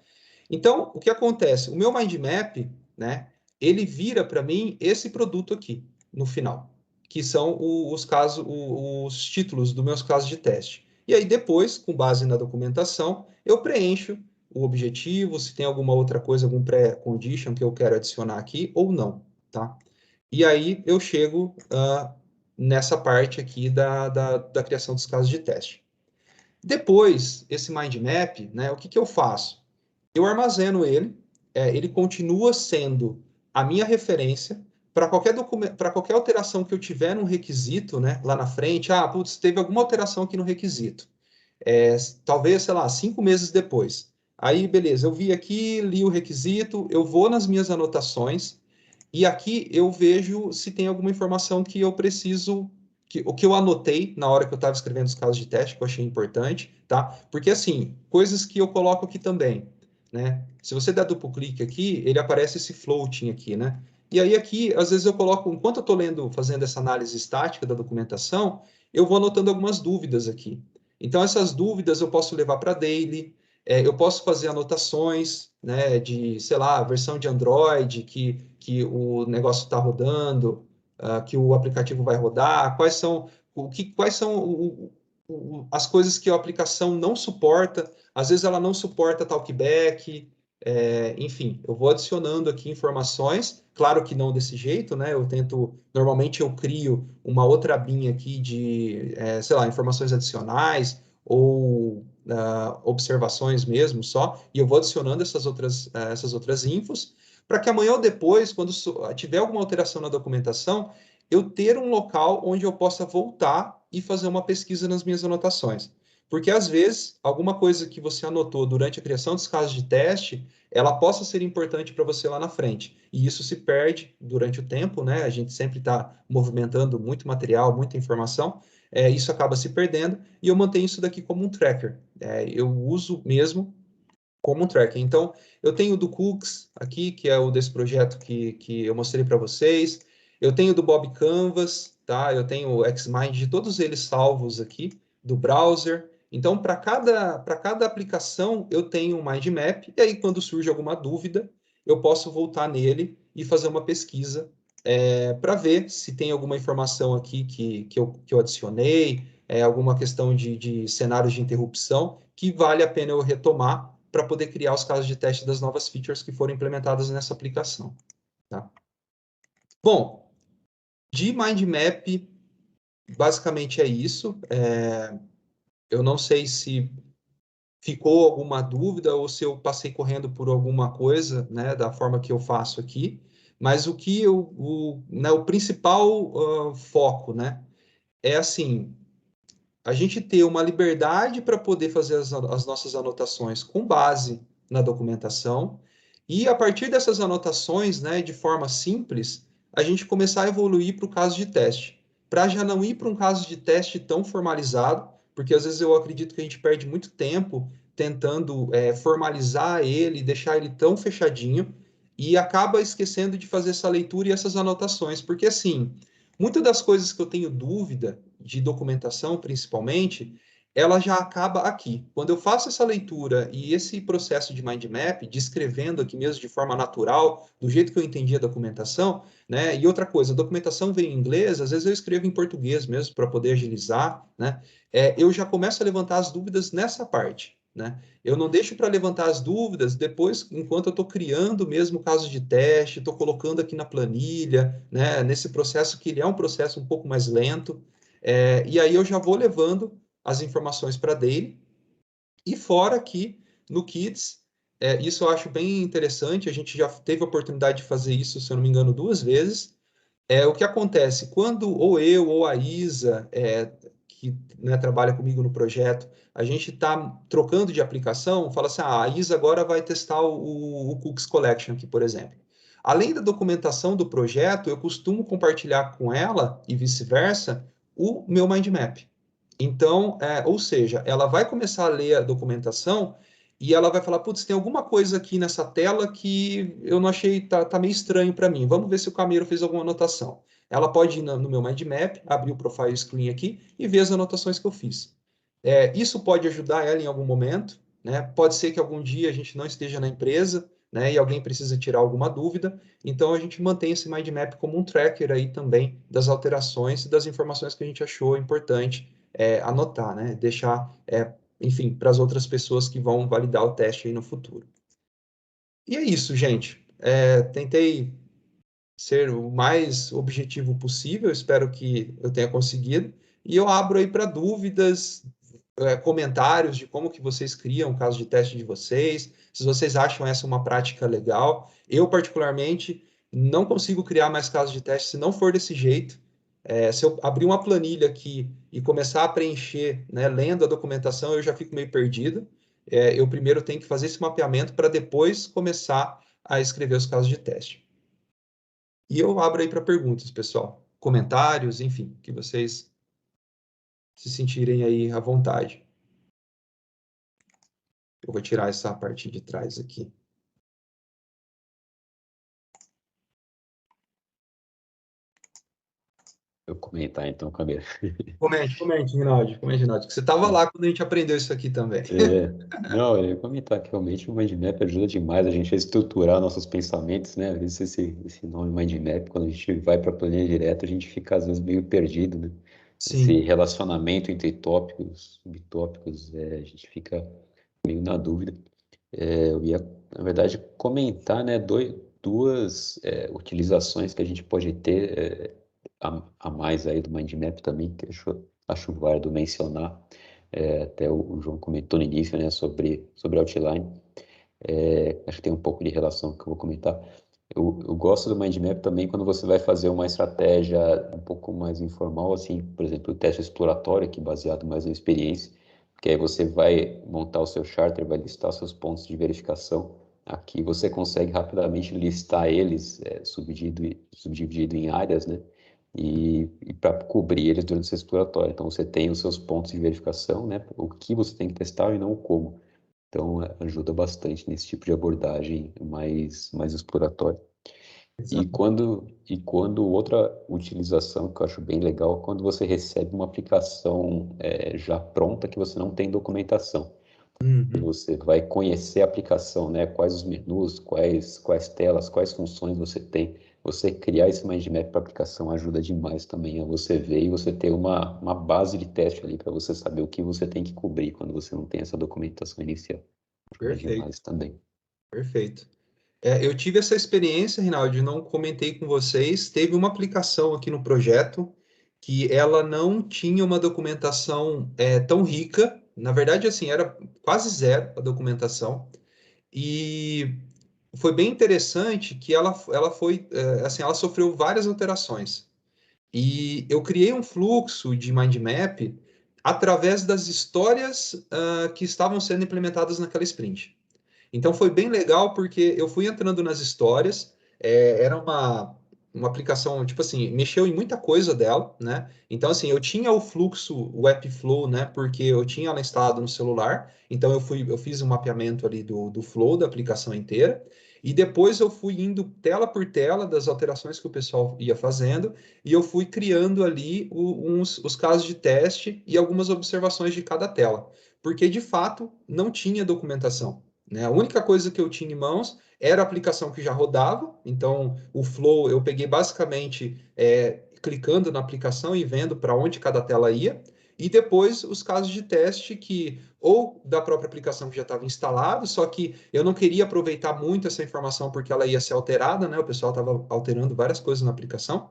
[SPEAKER 1] Então, o que acontece? O meu mind map, né? Ele vira para mim esse produto aqui no final, que são os títulos dos meus casos de teste. E aí depois, com base na documentação, eu preencho o objetivo, se tem alguma outra coisa, algum pré-condition que eu quero adicionar aqui ou não, tá? E aí eu chego nessa parte aqui da criação dos casos de teste. Depois, esse mind map, né, o que eu faço? Eu armazeno ele, ele continua sendo a minha referência para qualquer alteração que eu tiver num requisito, né, lá na frente. Ah, putz, teve alguma alteração aqui no requisito. Talvez, sei lá, 5 meses depois. Aí, beleza, eu vi aqui, li o requisito, eu vou nas minhas anotações e aqui eu vejo se tem alguma informação que eu preciso, o que eu anotei na hora que eu estava escrevendo os casos de teste, que eu achei importante, tá? Porque, assim, coisas que eu coloco aqui também, né? Se você der duplo clique aqui, ele aparece esse floating aqui, né? E aí aqui, às vezes eu coloco, enquanto eu estou fazendo essa análise estática da documentação, eu vou anotando algumas dúvidas aqui. Então, essas dúvidas eu posso levar para daily, eu posso fazer anotações, né, de, sei lá, versão de Android que o negócio está rodando, que o aplicativo vai rodar, quais são as coisas que a aplicação não suporta. Às vezes ela não suporta talkback, enfim, eu vou adicionando aqui informações, claro que não desse jeito, né? Normalmente eu crio uma outra abinha aqui de, sei lá, informações adicionais ou observações mesmo só, e eu vou adicionando essas outras infos, para que amanhã ou depois, quando tiver alguma alteração na documentação, eu ter um local onde eu possa voltar e fazer uma pesquisa nas minhas anotações. Porque, às vezes, alguma coisa que você anotou durante a criação dos casos de teste, ela possa ser importante para você lá na frente. E isso se perde durante o tempo, né? A gente sempre está movimentando muito material, muita informação, isso acaba se perdendo, e eu mantenho isso daqui como um tracker. Eu uso mesmo como um tracker. Então, eu tenho do Cooks aqui, que é o desse projeto que eu mostrei para vocês. Eu tenho do Bob Canvas, tá? Eu tenho o Xmind, de todos eles salvos aqui, do browser. Então, para cada aplicação, eu tenho um mind map, e aí, quando surge alguma dúvida, eu posso voltar nele e fazer uma pesquisa para ver se tem alguma informação aqui que eu adicionei, alguma questão de cenários de interrupção, que vale a pena eu retomar para poder criar os casos de teste das novas features que foram implementadas nessa aplicação. Tá? Bom, de mind map, basicamente é isso. Eu não sei se ficou alguma dúvida ou se eu passei correndo por alguma coisa, né, da forma que eu faço aqui, mas o principal foco, né, é assim, a gente ter uma liberdade para poder fazer as nossas anotações com base na documentação e, a partir dessas anotações, né, de forma simples, a gente começar a evoluir para o caso de teste, para já não ir para um caso de teste tão formalizado, porque às vezes eu acredito que a gente perde muito tempo tentando formalizar ele, deixar ele tão fechadinho, e acaba esquecendo de fazer essa leitura e essas anotações, porque assim, muitas das coisas que eu tenho dúvida, de documentação principalmente, ela já acaba aqui. Quando eu faço essa leitura e esse processo de mind map, descrevendo aqui mesmo de forma natural, do jeito que eu entendi a documentação, né? E outra coisa, a documentação vem em inglês, às vezes eu escrevo em português mesmo para poder agilizar, né? Eu já começo a levantar as dúvidas nessa parte, né? Eu não deixo para levantar as dúvidas depois, enquanto eu estou criando mesmo casos de teste, estou colocando aqui na planilha, né? Nesse processo que ele é um processo um pouco mais lento, e aí eu já vou levando as informações para daily. E fora aqui no Kids, isso eu acho bem interessante, a gente já teve a oportunidade de fazer isso, se eu não me engano, 2 vezes. O que acontece quando ou eu ou a Isa, que, né, trabalha comigo no projeto, a gente está trocando de aplicação, fala assim, a Isa agora vai testar o Cooks Collection aqui, por exemplo. Além da documentação do projeto, eu costumo compartilhar com ela, e vice-versa, o meu mind map. Então, ou seja, ela vai começar a ler a documentação e ela vai falar, putz, tem alguma coisa aqui nessa tela que eu não achei, tá meio estranho para mim. Vamos ver se o Camilo fez alguma anotação. Ela pode ir no meu mind map, abrir o profile screen aqui e ver as anotações que eu fiz. Isso pode ajudar ela em algum momento, né? Pode ser que algum dia a gente não esteja na empresa, né, e alguém precisa tirar alguma dúvida, então a gente mantém esse mind map como um tracker aí também das alterações e das informações que a gente achou importante anotar, né? Deixar, enfim, para as outras pessoas que vão validar o teste aí no futuro. E é isso, gente. Tentei ser o mais objetivo possível, espero que eu tenha conseguido. E eu abro aí para dúvidas, comentários de como que vocês criam o caso de teste de vocês, se vocês acham essa uma prática legal. Eu, particularmente, não consigo criar mais casos de teste se não for desse jeito. Se eu abrir uma planilha aqui e começar a preencher, né, lendo a documentação, eu já fico meio perdido. Eu primeiro tenho que fazer esse mapeamento para depois começar a escrever os casos de teste. E eu abro aí para perguntas, pessoal. Comentários, enfim, que vocês se sentirem aí à vontade. Eu vou tirar essa parte de trás aqui.
[SPEAKER 4] Eu comentar então, Camila.
[SPEAKER 1] Comente, Rinaldi. Comente, Rinaldi. Que você estava lá quando a gente aprendeu isso aqui também.
[SPEAKER 4] Não, eu ia comentar que realmente o Mind Map ajuda demais a gente a estruturar nossos pensamentos, né? Às vezes esse nome Mind Map, quando a gente vai para a planilha direta, a gente fica às vezes meio perdido, né? Esse
[SPEAKER 1] Sim,
[SPEAKER 4] relacionamento entre tópicos, subtópicos, a gente fica meio na dúvida. Eu ia, na verdade, comentar, né, duas utilizações que a gente pode ter a mais aí do Mind Map também, que acho válido mencionar. Até o João comentou no início, né, sobre Outline. Acho que tem um pouco de relação que eu vou comentar. Eu gosto do Mind Map também quando você vai fazer uma estratégia um pouco mais informal, assim, por exemplo, o teste exploratório, que é baseado mais na experiência, que aí você vai montar o seu charter, vai listar seus pontos de verificação. Aqui você consegue rapidamente listar eles, subdividido em áreas, né? E para cobrir eles durante o seu exploratório. Então você tem os seus pontos de verificação, né? O que você tem que testar e não o como. Então, ajuda bastante nesse tipo de abordagem mais exploratória.
[SPEAKER 1] exato.
[SPEAKER 4] E quando outra utilização que eu acho bem legal, quando você recebe uma aplicação já pronta que você não tem documentação.
[SPEAKER 1] Uhum.
[SPEAKER 4] Você vai conhecer a aplicação, né? Quais os menus, quais telas, quais funções você tem. Você criar esse mind map para a aplicação ajuda demais também a você ver e você ter uma base de teste ali para você saber o que você tem que cobrir quando você não tem essa documentação inicial. Ajuda
[SPEAKER 1] Perfeito,
[SPEAKER 4] demais também.
[SPEAKER 1] perfeito. Eu tive essa experiência, Rinaldi, não comentei com vocês. Teve uma aplicação aqui no projeto que ela não tinha uma documentação tão rica. Na verdade, assim, era quase zero a documentação. E foi bem interessante que ela foi, assim, ela sofreu várias alterações. E eu criei um fluxo de mind map através das histórias que estavam sendo implementadas naquela sprint. Então foi bem legal porque eu fui entrando nas histórias, era uma aplicação, tipo assim, mexeu em muita coisa dela, né? Então, assim, eu tinha o fluxo, o AppFlow, né? Porque eu tinha ela instalado no celular, então eu fiz um mapeamento ali do flow da aplicação inteira, e depois eu fui indo tela por tela das alterações que o pessoal ia fazendo, e eu fui criando ali os casos de teste e algumas observações de cada tela, porque de fato não tinha documentação, né? A única coisa que eu tinha em mãos era a aplicação que já rodava, então o Flow eu peguei basicamente clicando na aplicação e vendo para onde cada tela ia, e depois os casos de teste que ou da própria aplicação que já estava instalado, só que eu não queria aproveitar muito essa informação porque ela ia ser alterada, né? O pessoal estava alterando várias coisas na aplicação.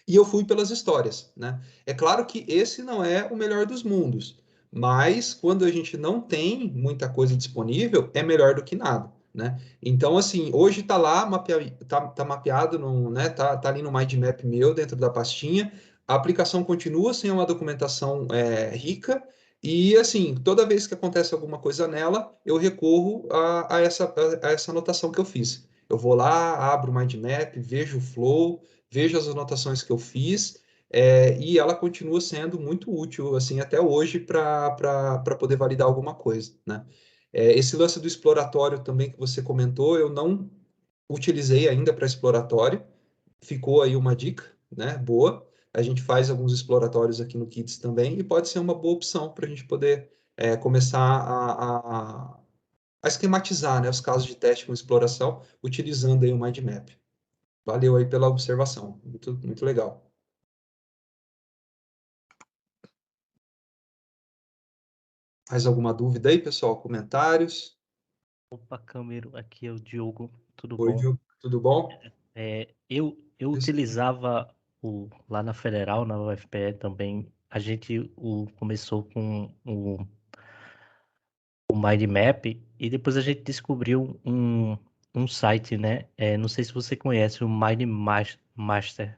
[SPEAKER 1] E eu fui pelas histórias, né? É claro que esse não é o melhor dos mundos, mas quando a gente não tem muita coisa disponível, é melhor do que nada, né? Então, assim, hoje tá lá, tá mapeado, né? Tá ali no mind map meu, dentro da pastinha, a aplicação continua sem uma documentação rica, e, assim, toda vez que acontece alguma coisa nela, eu recorro a essa anotação que eu fiz. Eu vou lá, abro o mind map, vejo o flow, vejo as anotações que eu fiz, e ela continua sendo muito útil, assim, até hoje, para poder validar alguma coisa, né? Esse lance do exploratório também que você comentou, eu não utilizei ainda para exploratório, ficou aí uma dica, né? Boa. A gente faz alguns exploratórios aqui no Kits também, e pode ser uma boa opção para a gente poder começar a esquematizar, né, os casos de teste com exploração, utilizando aí o mind map. Valeu aí pela observação. Muito, muito legal. Mais alguma dúvida aí, pessoal? Comentários?
[SPEAKER 5] Opa, Câmero, aqui é o Diogo, tudo
[SPEAKER 1] Oi,
[SPEAKER 5] bom?
[SPEAKER 1] Diogo. Tudo bom?
[SPEAKER 5] Eu
[SPEAKER 1] Isso.
[SPEAKER 5] utilizava lá na Federal, na UFPE também, a gente começou com o mind map e depois a gente descobriu um site, né? Não sei se você conhece o Mind Master.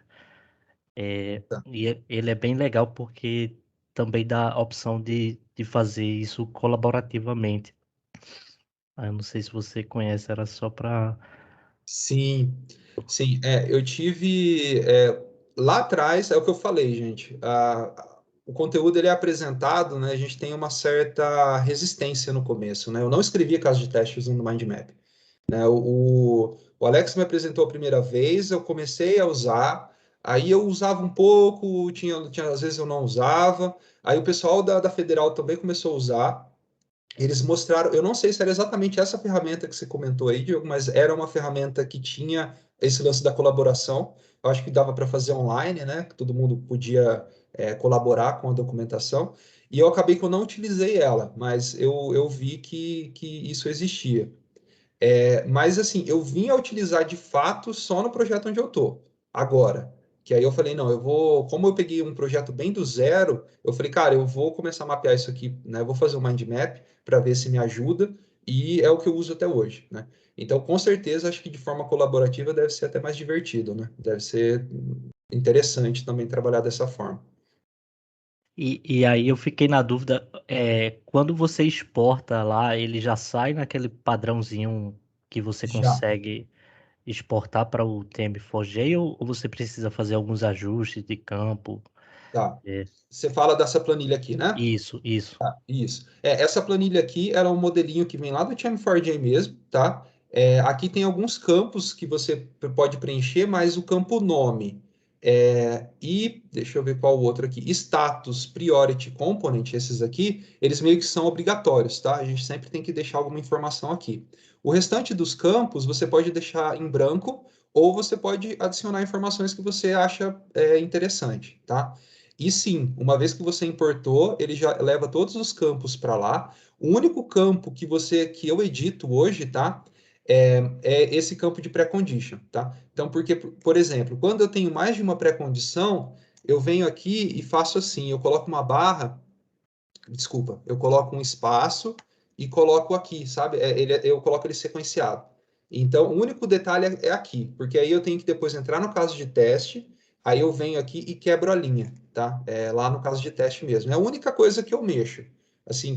[SPEAKER 1] Tá.
[SPEAKER 5] E ele é bem legal porque também dá a opção de fazer isso colaborativamente. Eu não sei se você conhece, era só para.
[SPEAKER 1] Sim, sim. Eu tive lá atrás, é o que eu falei, gente. O conteúdo ele é apresentado, né? A gente tem uma certa resistência no começo, né? Eu não escrevia caso de teste usando o Mind Map, né? O Alex me apresentou a primeira vez, eu comecei a usar, aí eu usava um pouco, às vezes eu não usava, aí o pessoal da Federal também começou a usar. Eles mostraram, eu não sei se era exatamente essa ferramenta que você comentou aí, Diogo, mas era uma ferramenta que tinha esse lance da colaboração. Eu acho que dava para fazer online, né? Que todo mundo podia colaborar com a documentação. E eu acabei que eu não utilizei ela, mas eu vi que isso existia. Mas assim, eu vim a utilizar de fato só no projeto onde eu tô agora. Que aí eu falei, não, eu vou, como eu peguei um projeto bem do zero, eu falei, cara, eu vou começar a mapear isso aqui, né? Eu vou fazer um mind map para ver se me ajuda, e é o que eu uso até hoje, né? Então, com certeza, acho que de forma colaborativa deve ser até mais divertido, né? Deve ser interessante também trabalhar dessa forma.
[SPEAKER 5] E aí eu fiquei na dúvida, quando você exporta lá, ele já sai naquele padrãozinho que você
[SPEAKER 1] Já.
[SPEAKER 5] consegue exportar para o TM4J ou você precisa fazer alguns ajustes de campo?
[SPEAKER 1] Tá.
[SPEAKER 5] É,
[SPEAKER 1] Você fala dessa planilha aqui, né?
[SPEAKER 5] isso.
[SPEAKER 1] Isso. Essa planilha aqui era um modelinho que vem lá do Cham4j mesmo, tá? Aqui tem alguns campos que você pode preencher, mas o campo nome e deixa eu ver qual o outro aqui, status, priority, component, esses aqui, eles meio que são obrigatórios, tá? A gente sempre tem que deixar alguma informação aqui. O restante dos campos você pode deixar em branco ou você pode adicionar informações que você acha interessante, tá? E sim, uma vez que você importou, ele já leva todos os campos para lá. O único campo que eu edito hoje, tá? É esse campo de pré-condition, tá? Então, porque, por exemplo, quando eu tenho mais de uma pré-condição, eu venho aqui e faço assim, eu coloco uma barra, desculpa, eu coloco um espaço e coloco aqui, sabe? Eu coloco ele sequenciado. Então, o único detalhe é aqui, porque aí eu tenho que depois entrar no caso de teste, aí eu venho aqui e quebro a linha, tá? Lá no caso de teste mesmo. É a única coisa que eu mexo. Assim,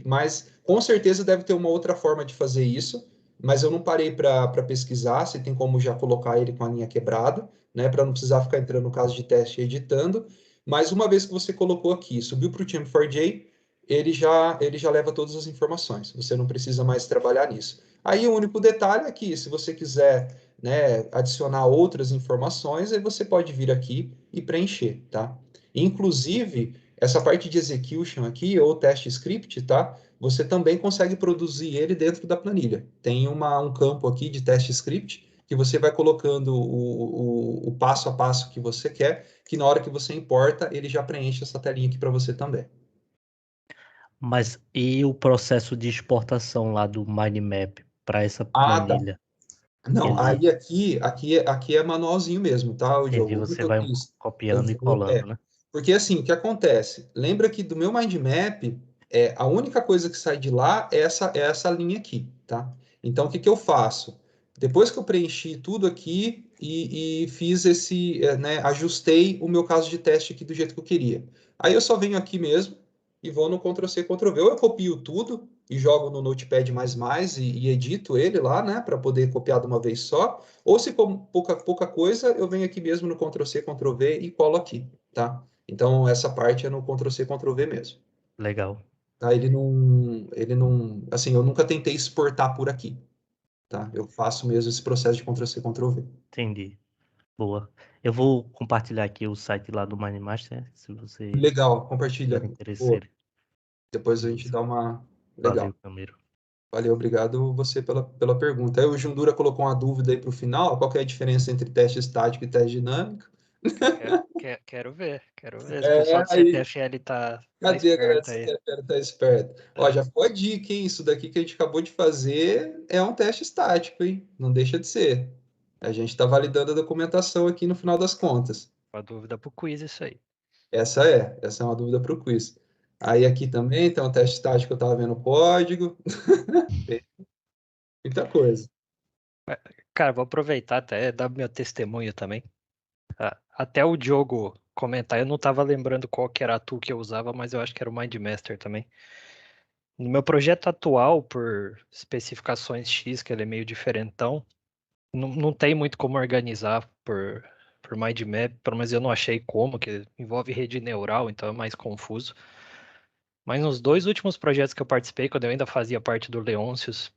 [SPEAKER 1] mas com certeza deve ter uma outra forma de fazer isso, mas eu não parei para pesquisar se tem como já colocar ele com a linha quebrada, né? Para não precisar ficar entrando no caso de teste e editando. Mas uma vez que você colocou aqui, subiu para o Cham4j, ele já leva todas as informações. Você não precisa mais trabalhar nisso. Aí o único detalhe é que, se você quiser, né, adicionar outras informações, aí você pode vir aqui e preencher, tá? Inclusive, essa parte de execution aqui, ou teste script, tá? Você também consegue produzir ele dentro da planilha. Tem um campo aqui de teste script, que você vai colocando o passo a passo que você quer, que na hora que você importa, ele já preenche essa telinha aqui para você também.
[SPEAKER 5] Mas e o processo de exportação lá do mind map para essa
[SPEAKER 1] Ah, tá.
[SPEAKER 5] planilha?
[SPEAKER 1] Não,
[SPEAKER 5] Ele,
[SPEAKER 1] aí aqui é manualzinho mesmo, tá, o
[SPEAKER 5] ele
[SPEAKER 1] Diogo? O que
[SPEAKER 5] você
[SPEAKER 1] que eu
[SPEAKER 5] vai
[SPEAKER 1] fiz? Eu
[SPEAKER 5] copiando e
[SPEAKER 1] vou,
[SPEAKER 5] colando, né?
[SPEAKER 1] porque assim, o que acontece? Lembra que do meu mind map, a única coisa que sai de lá é essa linha aqui, tá? Então, o que que eu faço? Depois que eu preenchi tudo aqui e fiz né, ajustei o meu caso de teste aqui do jeito que eu queria. Aí eu só venho aqui mesmo e vou no Ctrl+C, Ctrl+V. Ou eu copio tudo e jogo no Notepad++ e edito ele lá, né, para poder copiar de uma vez só. Ou se for pouca coisa, eu venho aqui mesmo no Ctrl+C, Ctrl+V e colo aqui, tá? Então, essa parte é no Ctrl+C, Ctrl+V mesmo.
[SPEAKER 5] Legal,
[SPEAKER 1] Tá? Ele não, assim, eu nunca tentei exportar por aqui, tá? Eu faço mesmo esse processo de Ctrl+C, Ctrl+V.
[SPEAKER 5] entendi. Boa. Eu vou compartilhar aqui o site lá do MindMaster, se você
[SPEAKER 1] Legal,
[SPEAKER 5] tiver
[SPEAKER 1] compartilha.
[SPEAKER 5] interesse.
[SPEAKER 1] Pô, depois a gente
[SPEAKER 5] Beleza.
[SPEAKER 1] dá uma...
[SPEAKER 5] Valeu,
[SPEAKER 1] Legal.
[SPEAKER 5] Camilo.
[SPEAKER 1] Valeu, obrigado você pela pergunta. Aí o Jundura colocou uma dúvida aí para o final, qual que é a diferença entre teste estático e teste dinâmico?
[SPEAKER 6] Quero ver, quero ver. Se o pessoal do
[SPEAKER 1] Aí,
[SPEAKER 6] CTFL tá
[SPEAKER 1] cadê a galera
[SPEAKER 6] esperto
[SPEAKER 1] que
[SPEAKER 6] aí.
[SPEAKER 1] tá esperto? Ó, já ficou a dica, hein? Isso daqui que a gente acabou de fazer é um teste estático, hein? Não deixa de ser. A gente está validando a documentação aqui no final das contas.
[SPEAKER 6] Uma dúvida pro quiz isso aí.
[SPEAKER 1] Essa é uma dúvida para o quiz. Aí aqui também tem um teste estático, eu estava vendo o código, muita coisa.
[SPEAKER 6] Cara, vou aproveitar até dar meu testemunho também. Até o Diogo comentar, eu não tava lembrando qual que era a tool que eu usava, mas eu acho que era o MindMaster também. No meu projeto atual, por especificações X, que ele é meio diferentão, não tem muito como organizar por mind map, pelo menos eu não achei como, que envolve rede neural, então é mais confuso. Mas nos dois últimos projetos que eu participei, quando eu ainda fazia parte do Leôncios,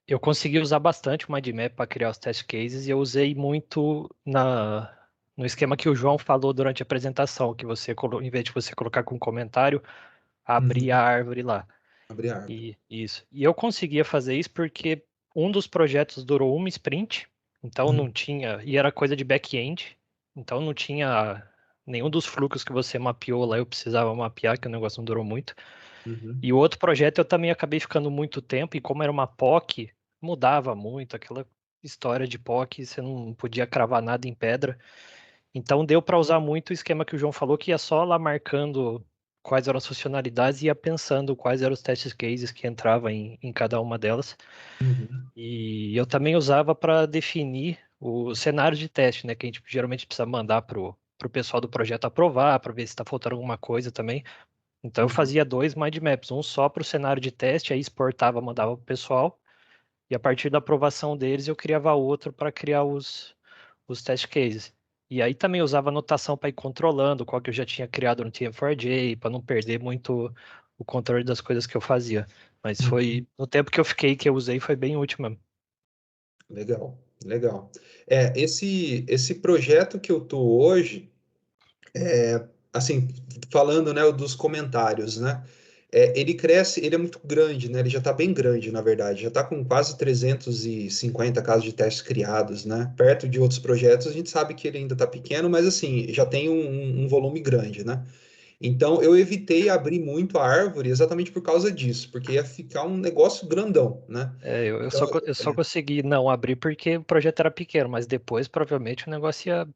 [SPEAKER 6] eu consegui usar bastante o mind map para criar os test cases e eu usei muito no esquema que o João falou durante a apresentação, que você, em vez de você colocar com comentário, abrir a árvore lá.
[SPEAKER 1] Abrir a árvore.
[SPEAKER 6] Isso. E eu conseguia fazer isso porque um dos projetos durou uma sprint, então não tinha, e era coisa de back-end, então não tinha nenhum dos fluxos que você mapeou lá, eu precisava mapear, que o negócio não durou muito.
[SPEAKER 1] Uhum.
[SPEAKER 6] E o outro projeto eu também acabei ficando muito tempo, e como era uma POC, mudava muito, aquela história de POC, você não podia cravar nada em pedra. Então deu para usar muito o esquema que o João falou, que ia só lá marcando quais eram as funcionalidades e ia pensando quais eram os test cases que entrava em cada uma delas.
[SPEAKER 1] Uhum.
[SPEAKER 6] E eu também usava para definir o cenário de teste, né? Que a gente geralmente precisa mandar para o pessoal do projeto aprovar, para ver se está faltando alguma coisa também. Então eu
[SPEAKER 1] Uhum.
[SPEAKER 6] fazia dois mind maps, um só para o cenário de teste, aí exportava, mandava para o pessoal, e a partir da aprovação deles eu criava outro para criar os test cases. E aí também usava anotação para ir controlando qual que eu já tinha criado no TM4J, para não perder muito o controle das coisas que eu fazia. Mas foi no tempo que eu fiquei, que eu usei, foi bem útil mesmo.
[SPEAKER 1] Legal, legal. Esse projeto que eu tô hoje, assim, falando, né, dos comentários, né? Ele cresce, ele é muito grande, né? Ele já está bem grande, na verdade. Já está com quase 350 casos de testes criados, né? Perto de outros projetos, a gente sabe que ele ainda está pequeno, mas assim, já tem um volume grande, né? Então, eu evitei abrir muito a árvore exatamente por causa disso, porque ia ficar um negócio grandão, né? Então,
[SPEAKER 6] Eu só consegui não abrir porque o projeto era pequeno, mas depois provavelmente o negócio ia
[SPEAKER 1] sim,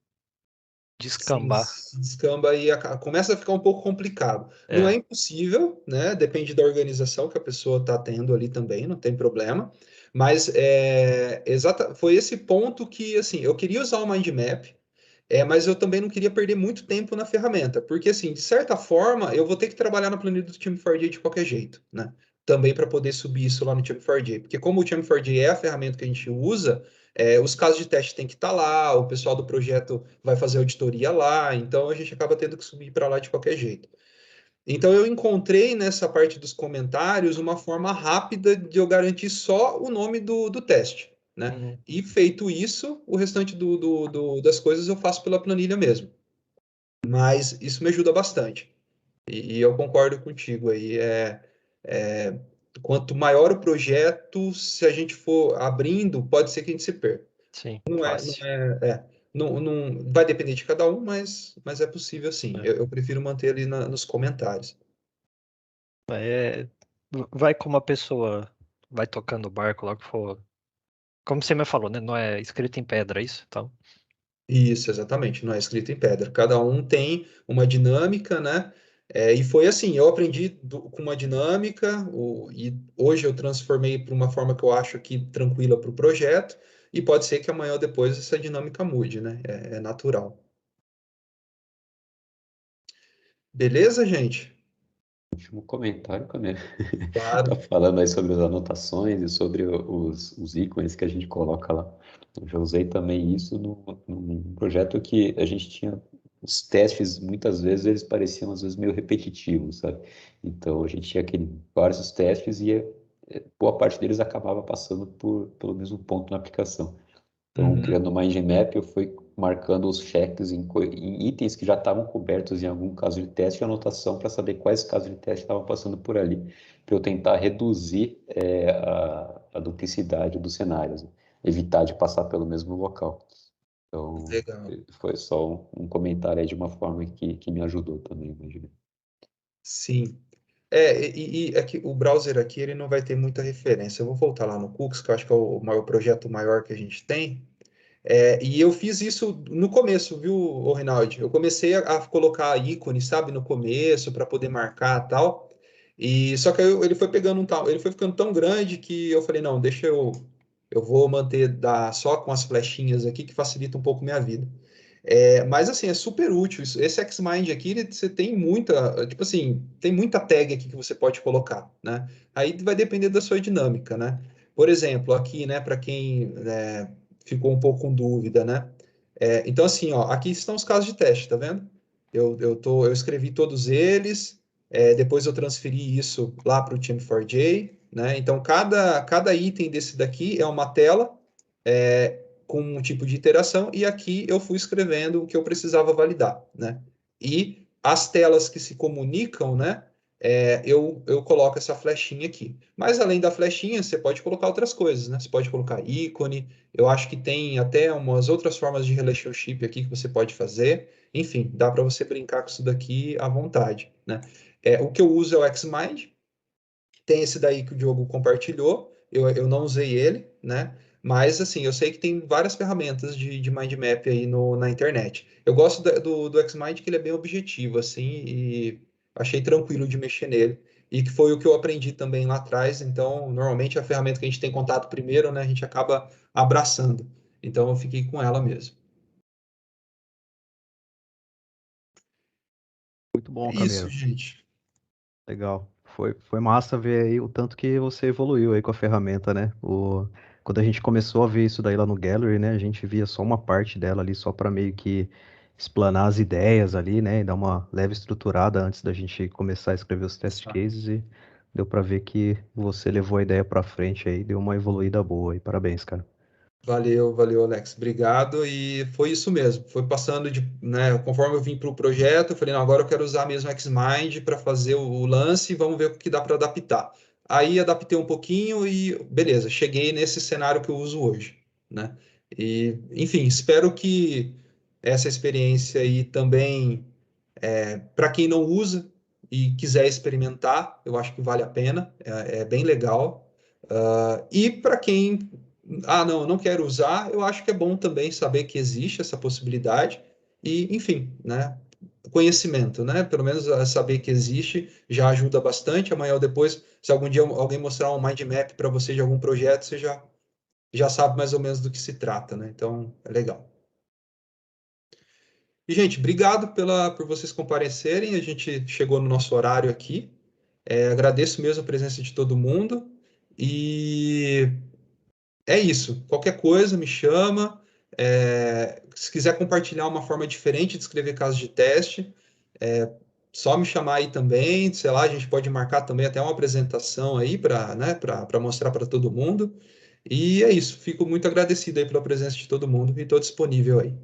[SPEAKER 6] descambar.
[SPEAKER 1] descamba e começa a ficar um pouco complicado. Não é
[SPEAKER 6] É,
[SPEAKER 1] impossível, né? Depende da organização que a pessoa está tendo ali também, não tem problema. Mas foi esse ponto que, assim, eu queria usar o mind map, mas eu também não queria perder muito tempo na ferramenta, porque, assim, de certa forma, eu vou ter que trabalhar na planilha do Time4J de qualquer jeito, né? Também para poder subir isso lá no Time4J. Porque como o Time4J é a ferramenta que a gente usa, os casos de teste têm que estar lá, o pessoal do projeto vai fazer auditoria lá, então a gente acaba tendo que subir para lá de qualquer jeito. Então eu encontrei nessa parte dos comentários uma forma rápida de eu garantir só o nome do teste, né?
[SPEAKER 6] uhum,
[SPEAKER 1] E feito isso, o restante das coisas eu faço pela planilha mesmo. Mas isso me ajuda bastante. E eu concordo contigo aí. Quanto maior o projeto, se a gente for abrindo, pode ser que a gente se perca.
[SPEAKER 6] sim,
[SPEAKER 1] Não é, não
[SPEAKER 6] fácil.
[SPEAKER 1] não vai depender de cada um, mas é possível sim.
[SPEAKER 6] É.
[SPEAKER 1] Eu prefiro manter ali nos comentários.
[SPEAKER 6] É, vai como a pessoa vai tocando o barco logo que for. Como você me falou, né? Não é escrito em pedra, é isso? Então,
[SPEAKER 1] Isso, exatamente, não é escrito em pedra. Cada um tem uma dinâmica, né? E foi assim, eu aprendi com uma dinâmica, e hoje eu transformei para uma forma que eu acho aqui tranquila para o projeto, e pode ser que amanhã ou depois essa dinâmica mude, né? É natural. Beleza, gente?
[SPEAKER 4] Último comentário, Camila. Tá
[SPEAKER 1] Claro.
[SPEAKER 4] falando aí sobre as anotações e sobre os ícones que a gente coloca lá. Eu já usei também isso num projeto que a gente tinha os testes, muitas vezes eles pareciam às vezes meio repetitivos, sabe? Então a gente tinha vários testes e boa parte deles acabava passando pelo mesmo ponto na aplicação. Então,
[SPEAKER 1] Uhum.
[SPEAKER 4] criando uma mind map, eu fui marcando os cheques em itens que já estavam cobertos em algum caso de teste e anotação para saber quais casos de teste estavam passando por ali, para eu tentar reduzir a duplicidade dos cenários, né? Evitar de passar pelo mesmo local. Então,
[SPEAKER 1] Legal.
[SPEAKER 4] foi só um comentário aí de uma forma que me ajudou também, imagina.
[SPEAKER 1] Sim. E aqui, o browser aqui ele não vai ter muita referência. Eu vou voltar lá no Cooks, que eu acho que é o maior projeto maior que a gente tem. E eu fiz isso no começo, viu, ô Rinaldi? Eu comecei a colocar ícone, sabe, no começo, para poder marcar e tal. E só que ele foi pegando ele foi ficando tão grande que eu falei, não, eu vou manter só com as flechinhas aqui, que facilita um pouco minha vida. Mas assim, é super útil. Esse Xmind aqui, você tem muita, tipo assim, tem muita tag aqui que você pode colocar, né? Aí vai depender da sua dinâmica, né? Por exemplo, aqui, né, para quem ficou um pouco com dúvida, né? Então, assim, ó, aqui estão os casos de teste, tá vendo? Eu escrevi todos eles, depois eu transferi isso lá para o Team4j, né? Então, cada item desse daqui é uma tela com um tipo de interação, e aqui eu fui escrevendo o que eu precisava validar, né? E as telas que se comunicam, né? Eu coloco essa flechinha aqui. Mas além da flechinha, você pode colocar outras coisas, né? Você pode colocar ícone, eu acho que tem até umas outras formas de relationship aqui que você pode fazer. Enfim, dá para você brincar com isso daqui à vontade, né? O que eu uso é o Xmind, tem esse daí que o Diogo compartilhou, eu não usei ele, né? Mas, assim, eu sei que tem várias ferramentas de mind map aí na internet. Eu gosto do Xmind, que ele é bem objetivo, assim, e achei tranquilo de mexer nele. E que foi o que eu aprendi também lá atrás. Então, normalmente a ferramenta que a gente tem contato primeiro, né, a gente acaba abraçando. Então, eu fiquei com ela mesmo.
[SPEAKER 7] Muito bom,
[SPEAKER 1] É isso,
[SPEAKER 7] Camilo.
[SPEAKER 1] gente.
[SPEAKER 7] Legal. Foi massa ver aí o tanto que você evoluiu aí com a ferramenta, né? Quando a gente começou a ver isso daí lá no Gallery, né? A gente via só uma parte dela ali, só para meio que explanar as ideias ali, né? E dar uma leve estruturada antes da gente começar a escrever os test cases, e deu para ver que você levou a ideia para frente aí, deu uma evoluída boa aí. Parabéns, cara.
[SPEAKER 1] Valeu, valeu, Alex. Obrigado. E foi isso mesmo. Foi passando né, conforme eu vim para o projeto, eu falei, não, agora eu quero usar mesmo o Xmind para fazer o lance e vamos ver o que dá para adaptar. Aí adaptei um pouquinho e beleza, cheguei nesse cenário que eu uso hoje, né? E, enfim, espero que essa experiência aí também, para quem não usa e quiser experimentar, eu acho que vale a pena, é bem legal. E para quem, não, eu não quero usar, eu acho que é bom também saber que existe essa possibilidade e, enfim, né? Conhecimento, né? Pelo menos saber que existe já ajuda bastante. Amanhã ou depois, se algum dia alguém mostrar um mind map para você de algum projeto, você já sabe mais ou menos do que se trata, né? Então, é legal. E, gente, obrigado por vocês comparecerem. A gente chegou no nosso horário aqui. Agradeço mesmo a presença de todo mundo. E é isso. Qualquer coisa, me chama. Se quiser compartilhar uma forma diferente de escrever casos de teste, só me chamar aí também. Sei lá, a gente pode marcar também até uma apresentação aí para, né, para mostrar para todo mundo. E é isso. Fico muito agradecido aí pela presença de todo mundo e estou disponível aí.